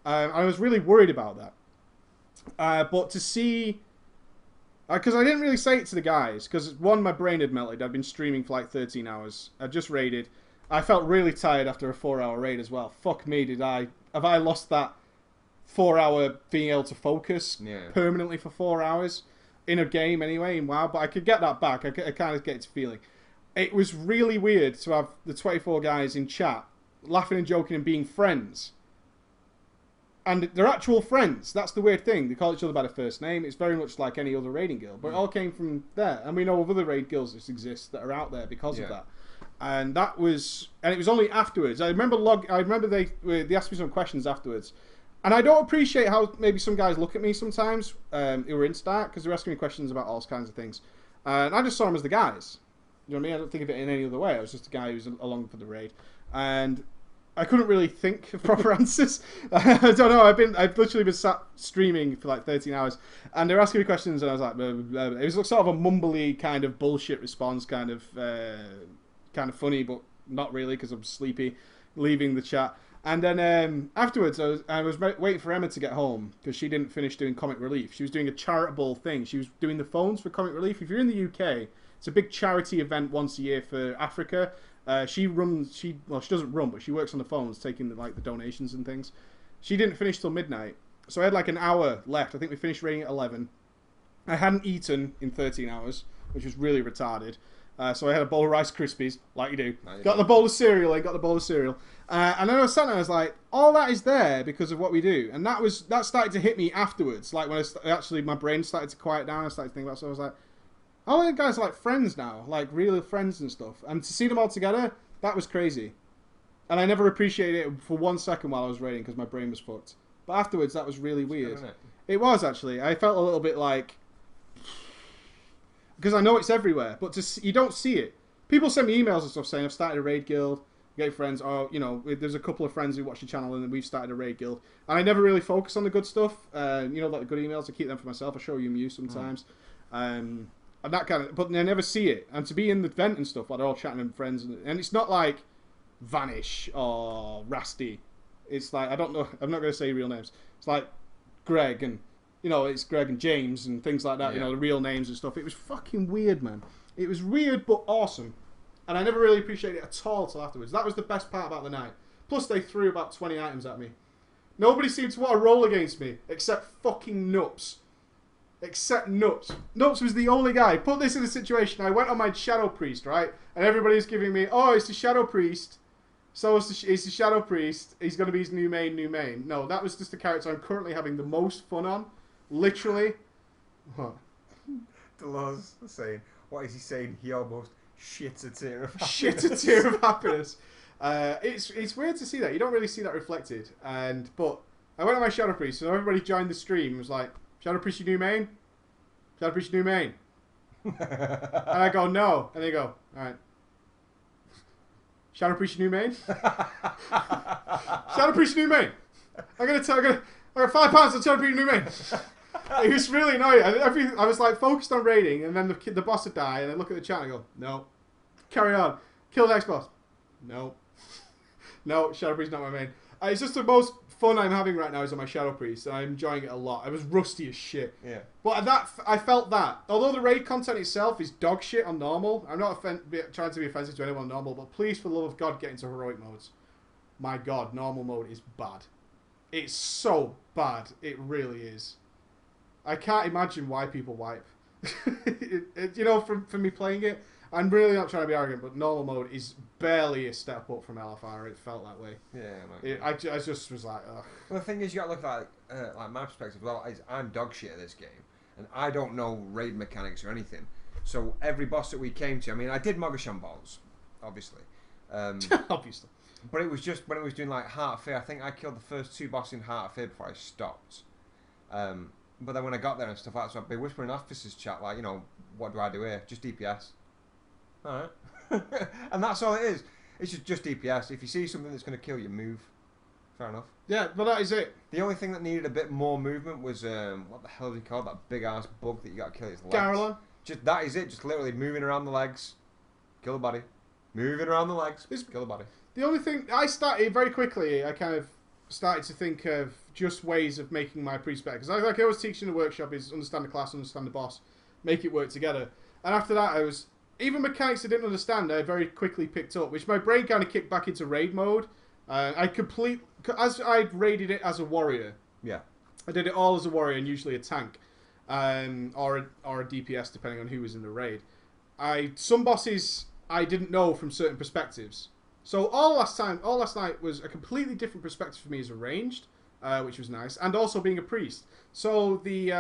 Speaker 1: I was really worried about that. But to see... Because I didn't really say it to the guys, because one, my brain had melted. I'd been streaming for like 13 hours. I just raided. I felt really tired after a 4-hour raid as well. Fuck me, have I lost that 4-hour being able to focus permanently for 4 hours in a game anyway in WoW? But I could get that back. I kind of get its feeling. It was really weird to have the 24 guys in chat laughing and joking and being friends. And they're actual friends. That's the weird thing. They call each other by their first name. It's very much like any other raiding guild. But it all came from there. And we know of other raid guilds that exist that are out there because of that. And that was... And it was only afterwards. I remember they asked me some questions afterwards. And I don't appreciate how maybe some guys look at me sometimes who were in Start, because they're asking me questions about all kinds of things. And I just saw them as the guys. You know what I mean? I don't think of it in any other way. I was just a guy who was along for the raid. And... I couldn't really think of proper answers. I don't know. I've literally been sat streaming for like 13 hours, and they're asking me questions, and I was like, blah, blah, blah. It was sort of a mumbly kind of bullshit response, kind of funny, but not really because I'm sleepy. Leaving the chat, and then afterwards, I was waiting for Emma to get home because she didn't finish doing Comic Relief. She was doing a charitable thing. She was doing the phones for Comic Relief. If you're in the UK, it's a big charity event once a year for Africa. She doesn't run, but she works on the phones, taking the donations and things. She didn't finish till midnight, so I had like an hour left. I think we finished raiding at 11. I hadn't eaten in 13 hours, which was really retarded. So I had a bowl of Rice Krispies, like you do. Got the bowl of cereal. And then I was sat there, I was like, all that is there because of what we do. And that started to hit me afterwards. Like when my brain started to quiet down, I started to think about it. So I was like, all the guys are like friends now, like real friends and stuff. And to see them all together, that was crazy. And I never appreciated it for 1 second while I was raiding because my brain was fucked. But afterwards, that was really weird.
Speaker 3: Good,
Speaker 1: it was, actually. I felt a little bit like... Because I know it's everywhere, but you don't see it. People send me emails and stuff saying, I've started a raid guild, get friends, or, there's a couple of friends who watch the channel and we've started a raid guild. And I never really focus on the good stuff. Like the good emails, I keep them for myself. I show you sometimes. And that kind of, but I never see it. And to be in the vent and stuff, while they're all chatting and friends, and it's not like Vanish or Rasty. It's like, I don't know, I'm not going to say real names. It's like Greg and, it's Greg and James and things like that, the real names and stuff. It was fucking weird, man. It was weird, but awesome. And I never really appreciated it at all till afterwards. That was the best part about the night. Plus, they threw about 20 items at me. Nobody seemed to want to roll against me, except fucking Nups. Except Nups. Nups was the only guy. Put this in a situation. I went on my Shadow Priest, right? And everybody's giving me, oh, it's the Shadow Priest. So it's the Shadow Priest. He's going to be his new main. No, that was just the character I'm currently having the most fun on. Literally. What?
Speaker 3: Delors saying, what is he saying? He almost shits a tear of happiness.
Speaker 1: Shits a tear of happiness. It's weird to see that. You don't really see that reflected. But I went on my Shadow Priest, so everybody joined the stream and was like, Shadow Priest, your new main? Shadow Priest, your new main? And I go, no. And they go, alright. Shadow Priest, your new main? Shadow Priest, your new main? I got £5 on Shadow Priest, your new main. It was really annoying. I was like focused on raiding, and then the boss would die, and I look at the chat and I go, no. Carry on. Kill the next boss. No. No, Shadow Priest not my main. It's just the most fun I'm having right now is on my Shadow Priest, and I'm enjoying it a lot. I was rusty as shit.
Speaker 3: Yeah.
Speaker 1: But I felt that. Although the raid content itself is dog shit on normal, I'm not trying to be offensive to anyone on normal, but please, for the love of God, get into heroic modes. My God, normal mode is bad. It's so bad. It really is. I can't imagine why people wipe. For me playing it, I'm really not trying to be arrogant, but normal mode is barely a step up from LFR. It felt that way.
Speaker 3: Yeah,
Speaker 1: I just was like, ugh.
Speaker 3: Well, the thing is, you got to look at like my perspective. Well, I'm dog shit at this game, and I don't know raid mechanics or anything. So every boss that we came to, I mean, I did Mogasham balls, obviously.
Speaker 1: Obviously.
Speaker 3: But it was just when I was doing like Heart of Fear. I think I killed the first 2 bosses in Heart of Fear before I stopped. But then when I got there and stuff like that, so I'd be whispering in officers chat like, what do I do here? Just DPS. Alright. And that's all it is. It's just DPS. If you see something that's going to kill you, move. Fair enough.
Speaker 1: Yeah, but that is it.
Speaker 3: The only thing that needed a bit more movement was, what the hell is he called? That big ass bug that you got to kill his legs.
Speaker 1: Garrulon.
Speaker 3: That is it. Just literally moving around the legs. Kill the body. Moving around the legs. Kill the body.
Speaker 1: The only thing, I started very quickly, I kind of started to think of just ways of making my priest better. Because like I always teach in the workshop is understand the class, understand the boss, make it work together. And after that, even mechanics I didn't understand, I very quickly picked up, which my brain kind of kicked back into raid mode. As I raided it as a warrior.
Speaker 3: Yeah.
Speaker 1: I did it all as a warrior and usually a tank, or a DPS depending on who was in the raid. Some bosses I didn't know from certain perspectives. So all last night was a completely different perspective for me as a ranged, which was nice, and also being a priest. So the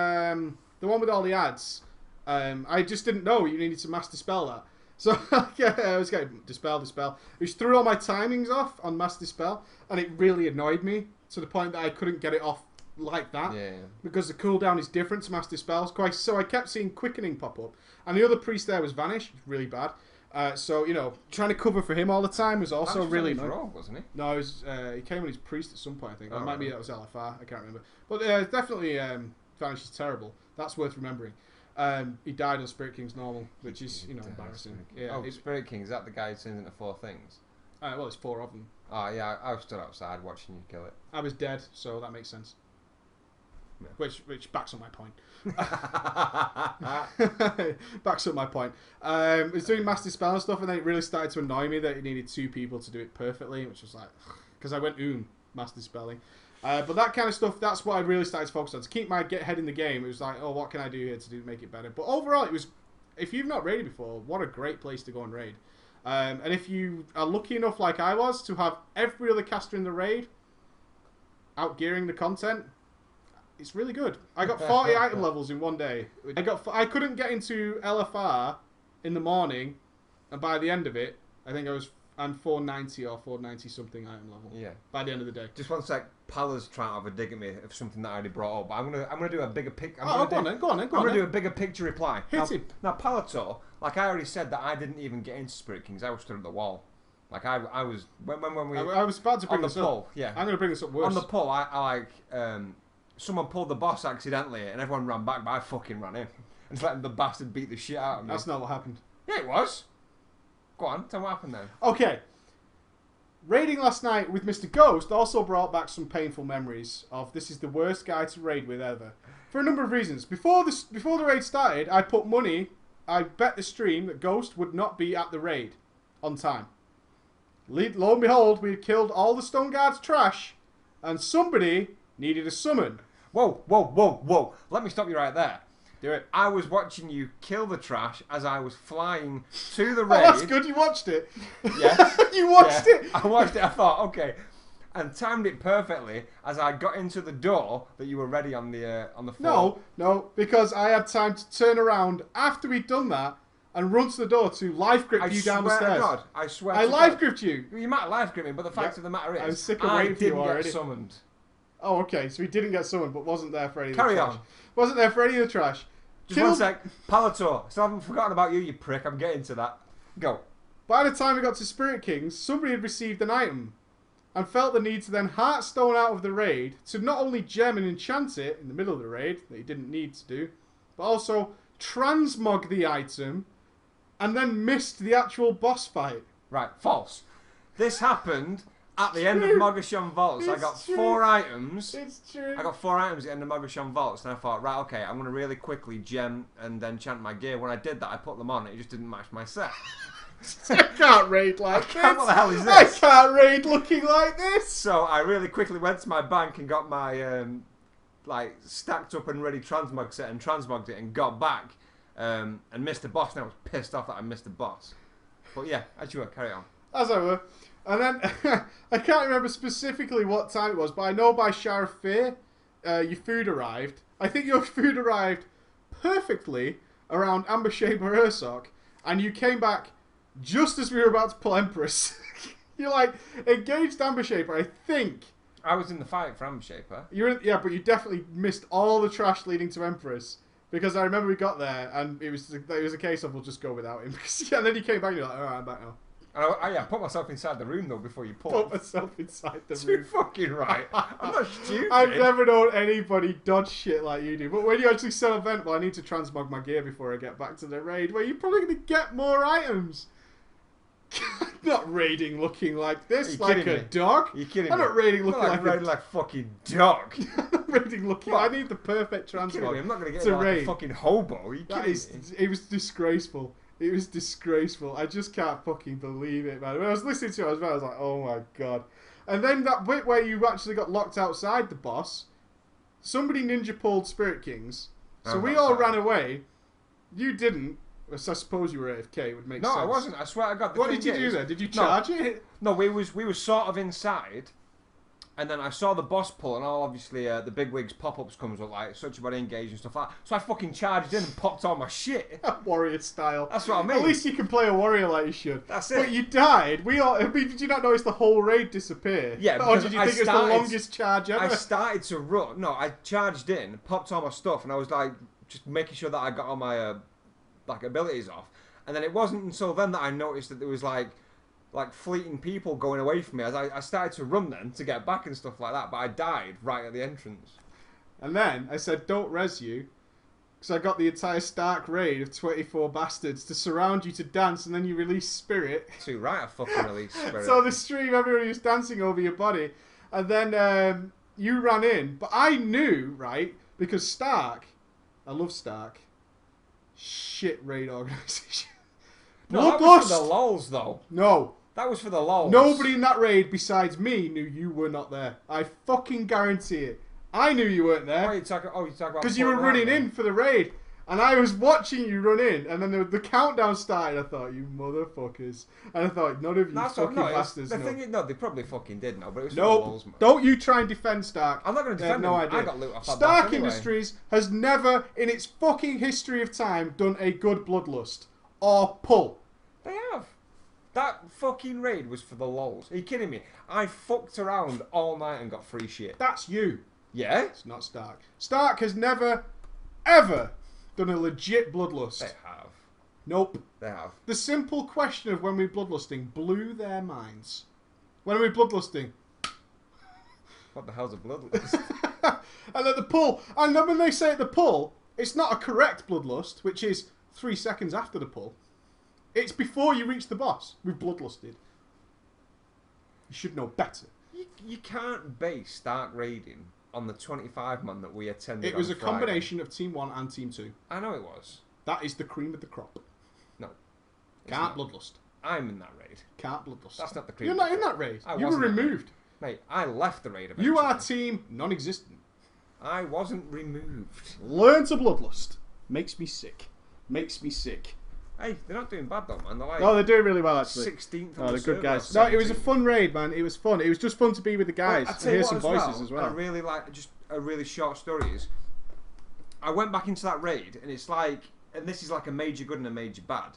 Speaker 1: one with all the ads, I just didn't know you needed to mass dispel that. So yeah, I was getting dispel, which threw all my timings off on mass dispel, and it really annoyed me to the point that I couldn't get it off like that, because the cooldown is different to mass dispels. So I kept seeing quickening pop up, and the other priest there was vanish, really bad. So trying to cover for him all the time was also really annoying.
Speaker 3: Rogue, wasn't he?
Speaker 1: No, he came with his priest at some point, I think. Or maybe that was LFR, I can't remember. But definitely vanish is terrible. That's worth remembering. He died on Spirit King's normal, which is embarrassing. Yeah.
Speaker 3: Spirit King, is that the guy who turns into 4 things?
Speaker 1: Well, it's 4 of them.
Speaker 3: Oh yeah, I stood outside watching you kill it.
Speaker 1: I was dead, so that makes sense. Yeah. Which backs up my point. Backs up my point. It was doing mass dispel and stuff, and then it really started to annoy me that it needed 2 people to do it perfectly, which was like, because I went mass dispelling. But that kind of stuff, that's what I really started to focus on. To keep my head in the game, it was like, oh, what can I do here to make it better? But overall, it was, if you've not raided before, what a great place to go and raid. And if you are lucky enough, like I was, to have every other caster in the raid outgearing the content, it's really good. I got 40 item levels in one day. I couldn't get into LFR in the morning, and by the end of it, I think I'm 490 or 490 something item level. Yeah. By the end of the day.
Speaker 3: Just one sec. Pala's trying to have a dig at me of something that I already brought up. I'm gonna do a bigger pic.
Speaker 1: Go on then.
Speaker 3: I'm gonna do a bigger picture reply.
Speaker 1: Hit him.
Speaker 3: Now Palator, like I already said, that I didn't even get into Spirit Kings. I was stood at the wall. Like I was when we.
Speaker 1: I was about to bring
Speaker 3: this up. Yeah.
Speaker 1: I'm gonna bring this up worse.
Speaker 3: On the pull, I someone pulled the boss accidentally, and everyone ran back, but I fucking ran in and just let the bastard beat the shit out of me.
Speaker 1: That's not what happened.
Speaker 3: Yeah, it was. Go on, tell me what happened then.
Speaker 1: Okay. Raiding last night with Mr. Ghost also brought back some painful memories of this is the worst guy to raid with ever. For a number of reasons. Before the raid started, I put money, I bet the stream that Ghost would not be at the raid on time. Lo and behold, we had killed all the Stone Guard's trash, and somebody needed a summon.
Speaker 3: Whoa. Let me stop you right there.
Speaker 1: Do it.
Speaker 3: I was watching you kill the trash as I was flying to the raid.
Speaker 1: Oh, that's good. You watched it.
Speaker 3: Yeah.
Speaker 1: You watched it.
Speaker 3: I watched it. I thought, okay, and timed it perfectly as I got into the door that you were ready on the floor.
Speaker 1: No, because I had time to turn around after we'd done that and run to the door to life grip you down the stairs.
Speaker 3: God, I swear.
Speaker 1: I life gripped you.
Speaker 3: You might have life grip me, but the fact of the matter is,
Speaker 1: I'm sick of waiting for you already.
Speaker 3: I didn't get summoned.
Speaker 1: Oh, okay. So he didn't get summoned, but wasn't there for any of the
Speaker 3: trash.
Speaker 1: Carry on. Wasn't there for any of the trash.
Speaker 3: Just one sec. Palator. Still haven't forgotten about you, you prick. I'm getting to that. Go.
Speaker 1: By the time we got to Spirit Kings, somebody had received an item and felt the need to then Heartstone out of the raid to not only gem and enchant it in the middle of the raid, that he didn't need to do, but also transmog the item and then missed the actual boss fight.
Speaker 3: Right. False. This happened at the end of Mogashon Vaults. I got 4 items.
Speaker 1: It's true.
Speaker 3: I got 4 items at the end of Mogashon Vaults, and I thought, right, okay, I'm going to really quickly gem and then enchant my gear. When I did that, I put them on. It just didn't match my set.
Speaker 1: I can't raid like this.
Speaker 3: What the hell is this?
Speaker 1: I can't raid looking like this.
Speaker 3: So I really quickly went to my bank and got my stacked up and ready transmog set and transmogged it and got back and missed the boss. And I was pissed off that I missed the boss. But yeah, as you were, carry on.
Speaker 1: As I were. And then, I can't remember specifically what time it was, but I know by Sheriff Fear, your food arrived. I think your food arrived perfectly around Amber Shaper Ursoc, and you came back just as we were about to pull Empress. You engaged Amber Shaper, I think.
Speaker 3: I was in the fight for Amber Shaper.
Speaker 1: Yeah, but you definitely missed all the trash leading to Empress. Because I remember we got there, and it was a case of we'll just go without him. And then you came back and you're like, alright, I'm back now.
Speaker 3: I put myself inside the room though before you pulled.
Speaker 1: Put myself inside the room.
Speaker 3: You're fucking right. I'm not stupid.
Speaker 1: I've never known anybody dodge shit like you do. But when you actually sell an event, well, I need to transmog my gear before I get back to the raid, where you're probably going to get more items. Not raiding looking like this,
Speaker 3: Are you
Speaker 1: like
Speaker 3: kidding
Speaker 1: a
Speaker 3: me?
Speaker 1: dog.
Speaker 3: Are you kidding
Speaker 1: I'm
Speaker 3: me?
Speaker 1: not raiding looking
Speaker 3: I'm
Speaker 1: like
Speaker 3: not like fucking dog.
Speaker 1: raiding looking.
Speaker 3: What?
Speaker 1: I need the perfect
Speaker 3: Are you kidding
Speaker 1: transmog.
Speaker 3: me? I'm not going to get
Speaker 1: to
Speaker 3: like
Speaker 1: raid.
Speaker 3: a fucking hobo. Are you
Speaker 1: That
Speaker 3: kidding
Speaker 1: is,
Speaker 3: me?
Speaker 1: it was disgraceful. It was disgraceful. I just can't fucking believe it, man. When I was listening to it as well, I was like, oh my god. And then that bit where you actually got locked outside the boss, somebody ninja pulled Spirit Kings, so
Speaker 3: I'm
Speaker 1: we all
Speaker 3: outside.
Speaker 1: ran away. You didn't. So I suppose you were AFK. It would make
Speaker 3: No,
Speaker 1: sense.
Speaker 3: I wasn't. I swear to God. The
Speaker 1: What
Speaker 3: thing
Speaker 1: did you do
Speaker 3: is-
Speaker 1: then? Did you
Speaker 3: No.
Speaker 1: charge it?
Speaker 3: No, we was sort of inside, and then I saw the boss pull, and all obviously the big wigs pop-ups comes with like such about engage and stuff like that. So I fucking charged in and popped all my shit.
Speaker 1: Warrior style.
Speaker 3: That's what I mean.
Speaker 1: At least you can play a warrior like you should.
Speaker 3: That's
Speaker 1: But
Speaker 3: it.
Speaker 1: you died. We all. I mean, did you not notice the whole raid disappear?
Speaker 3: Yeah,
Speaker 1: Or
Speaker 3: because
Speaker 1: did you
Speaker 3: I
Speaker 1: think it was the
Speaker 3: started-
Speaker 1: longest charge ever?
Speaker 3: I started to run. No, I charged in, popped all my stuff, and I was like just making sure that I got all my like abilities off. And then it wasn't until then that I noticed that there was like fleeting people going away from me as I started to run then to get back and stuff like that. But I died right at the entrance.
Speaker 1: And then I said, don't res you. Because I got the entire Stark raid of 24 bastards to surround you to dance, and then you release Spirit.
Speaker 3: Too right, I fucking released Spirit.
Speaker 1: So the stream, everybody was dancing over your body. And then you ran in. But I knew, right? Because Stark, I love Stark. Shit raid organisation.
Speaker 3: No, that was for the
Speaker 1: Bloodlust!
Speaker 3: lols though.
Speaker 1: No.
Speaker 3: That was for the lols.
Speaker 1: Nobody in that raid besides me knew you were not there. I fucking guarantee it. I knew you weren't
Speaker 3: Why are
Speaker 1: there.
Speaker 3: you talking? Oh, you talking about
Speaker 1: Because you were
Speaker 3: Fortnite,
Speaker 1: running
Speaker 3: then?
Speaker 1: in for the raid. And I was watching you run in. And then the countdown started. I thought, you motherfuckers. And I thought, none of you
Speaker 3: No,
Speaker 1: fucking
Speaker 3: no,
Speaker 1: bastards
Speaker 3: the
Speaker 1: know.
Speaker 3: thing is, no, they probably fucking did know, but it was for
Speaker 1: Nope.
Speaker 3: the lols, man.
Speaker 1: Don't you try and defend Stark.
Speaker 3: I'm not going to
Speaker 1: They have
Speaker 3: defend
Speaker 1: no
Speaker 3: him.
Speaker 1: idea.
Speaker 3: I got loot off that
Speaker 1: Stark
Speaker 3: boss anyway.
Speaker 1: Industries has never, in its fucking history of time, done a good Bloodlust. Or pull.
Speaker 3: They have. That fucking raid was for the lols. Are you kidding me? I fucked around all night and got free shit.
Speaker 1: That's you.
Speaker 3: Yeah?
Speaker 1: It's not Stark. Stark has never, ever done a legit Bloodlust.
Speaker 3: They have.
Speaker 1: Nope.
Speaker 3: They have.
Speaker 1: The simple question of when we bloodlusting blew their minds. When are we bloodlusting?
Speaker 3: What the hell's a bloodlust?
Speaker 1: And at the pull, and then when they say at the pull, it's not a correct bloodlust, which is 3 seconds after the pull. It's before you reach the boss. We've bloodlusted. You should know better.
Speaker 3: you can't base Stark raiding on the 25 man that we attended.
Speaker 1: It was
Speaker 3: on
Speaker 1: a
Speaker 3: Friday.
Speaker 1: combination of Team 1 and Team 2.
Speaker 3: I know it was.
Speaker 1: That is the cream of the crop.
Speaker 3: No. it's
Speaker 1: Can't
Speaker 3: not.
Speaker 1: bloodlust.
Speaker 3: I'm in that raid.
Speaker 1: Can't bloodlust.
Speaker 3: That's not the cream.
Speaker 1: You're
Speaker 3: of
Speaker 1: not
Speaker 3: the
Speaker 1: in
Speaker 3: crop.
Speaker 1: that raid.
Speaker 3: I
Speaker 1: You were
Speaker 3: wasn't in that raid.
Speaker 1: removed.
Speaker 3: Mate, I left the raid eventually.
Speaker 1: You are team non-existent.
Speaker 3: I wasn't removed.
Speaker 1: Learn to bloodlust. Makes me sick. Makes me sick.
Speaker 3: Hey, they're not doing bad though, man. They're like
Speaker 1: Oh, they're doing really well actually.
Speaker 3: 16th.
Speaker 1: Oh, they're good guys. No, it was a fun raid, man. It was fun. It was just fun to be with the guys.
Speaker 3: I
Speaker 1: And
Speaker 3: tell you
Speaker 1: hear
Speaker 3: what
Speaker 1: some voices as
Speaker 3: and
Speaker 1: well.
Speaker 3: I really like just a really short story is. I went back into that raid and it's like, and this is like a major good and a major bad.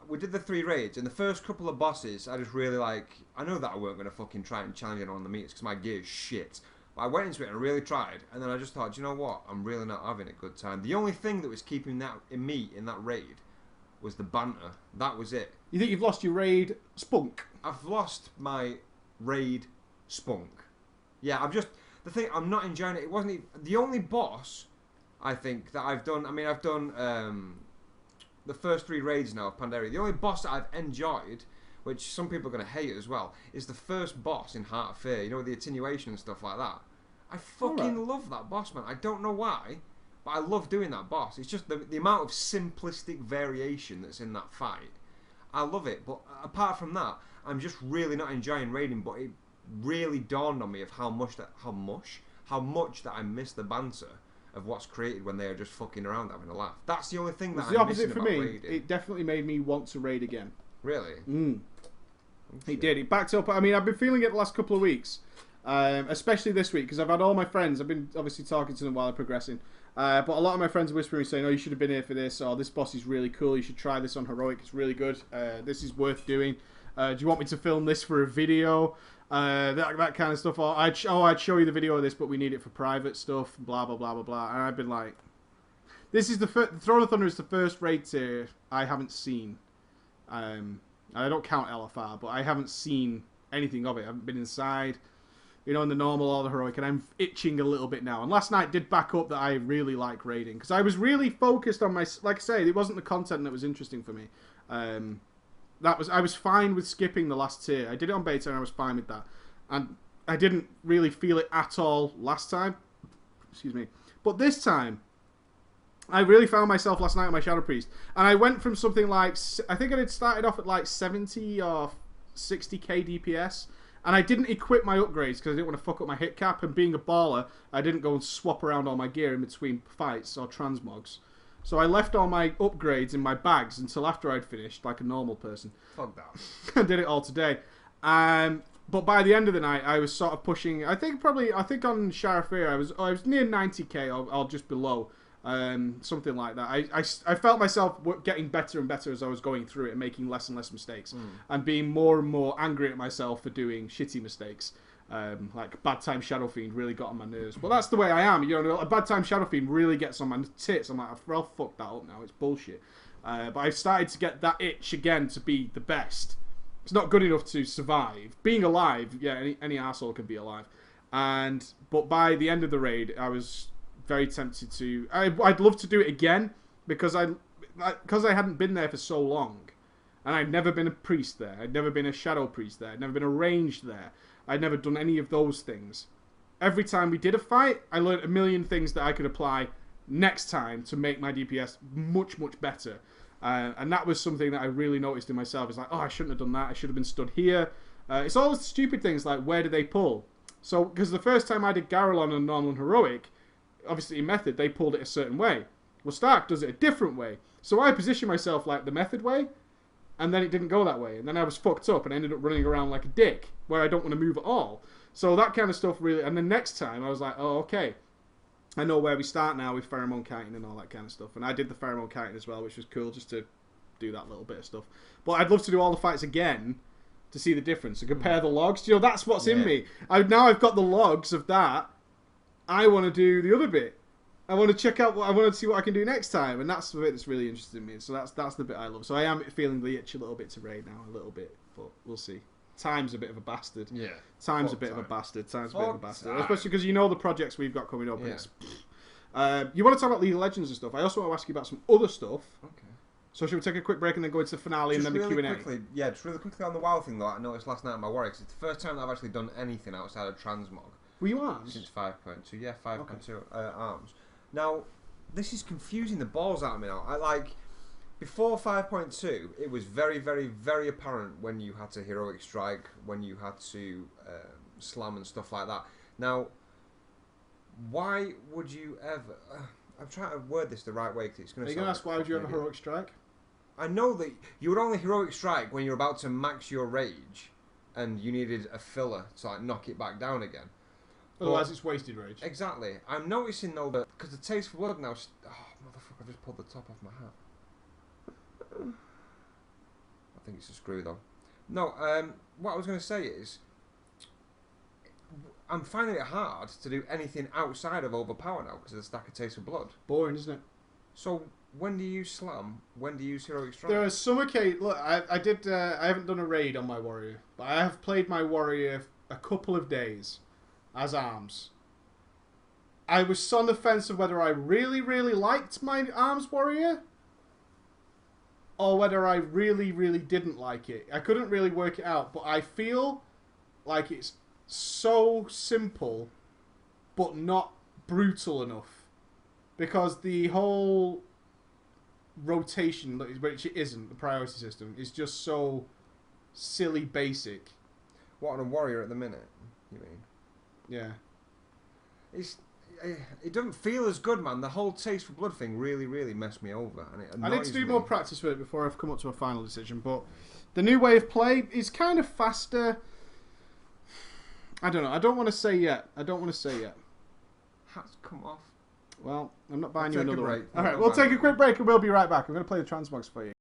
Speaker 3: We did the 3 raids and the first couple of bosses I just really like. I know that I weren't going to fucking try and challenge anyone on the meters because my gear is shit. But I went into it and I really tried, and then I just thought, do you know what? I'm really not having a good time. The only thing that was keeping that in me in that raid was the banter. That was it.
Speaker 1: You think you've lost your raid spunk?
Speaker 3: I've lost my raid spunk. Yeah, the thing, I'm not enjoying it. It wasn't even, the only boss I think that I've done. I mean, I've done the first 3 raids now of Pandaria. The only boss that I've enjoyed, which some people are going to hate as well, is the first boss in Heart of Fear. You know, with the attenuation and stuff like that. I fucking
Speaker 1: Alright.
Speaker 3: love that boss, man. I don't know why, but I love doing that boss. It's just the amount of simplistic variation that's in that fight. I love it, but apart from that, I'm just really not enjoying raiding. But it really dawned on me of how much that I miss the banter of what's created when they are just fucking around having a laugh. That's the only thing that
Speaker 1: It's
Speaker 3: I'm
Speaker 1: the opposite
Speaker 3: missing
Speaker 1: for
Speaker 3: about
Speaker 1: me.
Speaker 3: raiding.
Speaker 1: It definitely made me want to raid again.
Speaker 3: Really?
Speaker 1: It did. It backed up. I mean, I've been feeling it the last couple of weeks, especially this week, because I've had all my friends. I've been obviously talking to them while they're progressing. But a lot of my friends are whispering, saying, "Oh, you should have been here for this," or "This boss is really cool. You should try this on Heroic. It's really good. This is worth doing. Do you want me to film this for a video?" That kind of stuff. Or I'd show you the video of this, but we need it for private stuff. Blah blah blah blah blah. And I've been like, "This is the Throne of Thunder is the first raid tier I haven't seen." I don't count LFR, but I haven't seen anything of it. I haven't been inside, in the normal or the heroic, and I'm itching a little bit now. And last night did back up that I really like raiding, because I was really focused on like I say, it wasn't the content that was interesting for me. I was fine with skipping the last tier. I did it on beta and I was fine with that. And I didn't really feel it at all last time. Excuse me. But this time, I really found myself last night on my Shadow Priest. And I went from something like, I think I had started off at like 70 or 60k DPS. And I didn't equip my upgrades because I didn't want to fuck up my hit cap. And being a baller, I didn't go and swap around all my gear in between fights or transmogs. So I left all my upgrades in my bags until after I'd finished, like a normal person.
Speaker 3: Fuck that.
Speaker 1: I did it all today. But by the end of the night, I was sort of pushing. I think on Sharafir, I was near 90k or just below, something like that. I felt myself getting better and better as I was going through it and making less and less mistakes, and being more and more angry at myself for doing shitty mistakes. Like Bad Time Shadow Fiend really got on my nerves. But that's the way I am. You know, a Bad Time Shadow Fiend really gets on my tits. I'm like, I'll fuck that up now. It's bullshit. But I've started to get that itch again to be the best. It's not good enough to survive. Being alive, yeah, any arsehole can be alive. But by the end of the raid, I was very tempted to. I'd love to do it again because I hadn't been there for so long, and I'd never been a priest there. I'd never been a shadow priest there. I'd never been a ranged there. I'd never done any of those things. Every time we did a fight, I learned a million things that I could apply next time to make my DPS much, much better. And that was something that I really noticed in myself. It's like, oh, I shouldn't have done that. I should have been stood here. It's all the stupid things like, where do they pull? So, because the first time I did Garrelon and Normal and Heroic, obviously in Method, they pulled it a certain way. Well, Stark does it a different way. So I positioned myself like the Method way, and then it didn't go that way. And then I was fucked up and ended up running around like a dick, where I don't want to move at all. So that kind of stuff really... And then next time, I was like, oh, okay. I know where we start now with pheromone kiting and all that kind of stuff. And I did the pheromone kiting as well, which was cool just to do that little bit of stuff. But I'd love to do all the fights again to see the difference and compare the logs. You know, that's what's in me. Now I've got the logs of that. I want to do the other bit. I want to check out I want to see what I can do next time, and that's the bit that's really interested in me. So that's the bit I love. So I am feeling the itch a little bit to raid now, a little bit, but we'll see. Time's a bit of a bastard.
Speaker 3: Yeah.
Speaker 1: Time's a bit of a bastard. Especially because you know the projects we've got coming up. Yeah. You want to talk about League of Legends and stuff. I also want to ask you about some other stuff. Okay. So should we take a quick break and then go into the finale and then the Q&A?
Speaker 3: Just really quickly on the WoW thing though, I noticed last night on my Warrior, because it's the first time that I've actually done anything outside of transmog.
Speaker 1: Were you arms?
Speaker 3: Since 5.2, yeah, 5.2 arms. Now, this is confusing the balls out of me now. Before 5.2, it was very, very, very apparent when you had to heroic strike, when you had to slam and stuff like that. Now, why would you ever... I'm trying to word this the right way because it's going to.
Speaker 1: Are you going to ask why would you ever heroic strike?
Speaker 3: I know that you would only heroic strike when you're about to max your rage, and you needed a filler to knock it back down again.
Speaker 1: Otherwise, it's wasted rage.
Speaker 3: Exactly. I'm noticing though that because the Taste for Blood now. Oh motherfucker! I just pulled the top off my hat. I think it's a screw though. No. What I was going to say is, I'm finding it hard to do anything outside of Overpower now because of the stack of Taste of Blood.
Speaker 1: Boring, isn't it?
Speaker 3: So when do you use Slam? When do you use Heroic Strike?
Speaker 1: There are some occasions. Look, I haven't done a raid on my Warrior, but I have played my Warrior a couple of days as arms. I was on the fence of whether I really, really liked my arms Warrior or whether I really, really didn't like it. I couldn't really work it out, but I feel like it's so simple but not brutal enough, because the whole rotation, which it isn't, the priority system is just so silly basic.
Speaker 3: What, on a Warrior at the minute, you mean?
Speaker 1: Yeah.
Speaker 3: It doesn't feel as good, man. The whole Taste for Blood thing really, really messed me over, and it annoys
Speaker 1: I need to do
Speaker 3: me.
Speaker 1: more practice with it before I've come up to a final decision, but the new way of play is kind of faster. I don't know. I don't want to say yet.
Speaker 3: Hats come off.
Speaker 1: Well, I'm not buying you
Speaker 3: Take a
Speaker 1: another
Speaker 3: break.
Speaker 1: one. All right, we'll take a quick break and we'll be right back. I'm going to play the transmogs for you.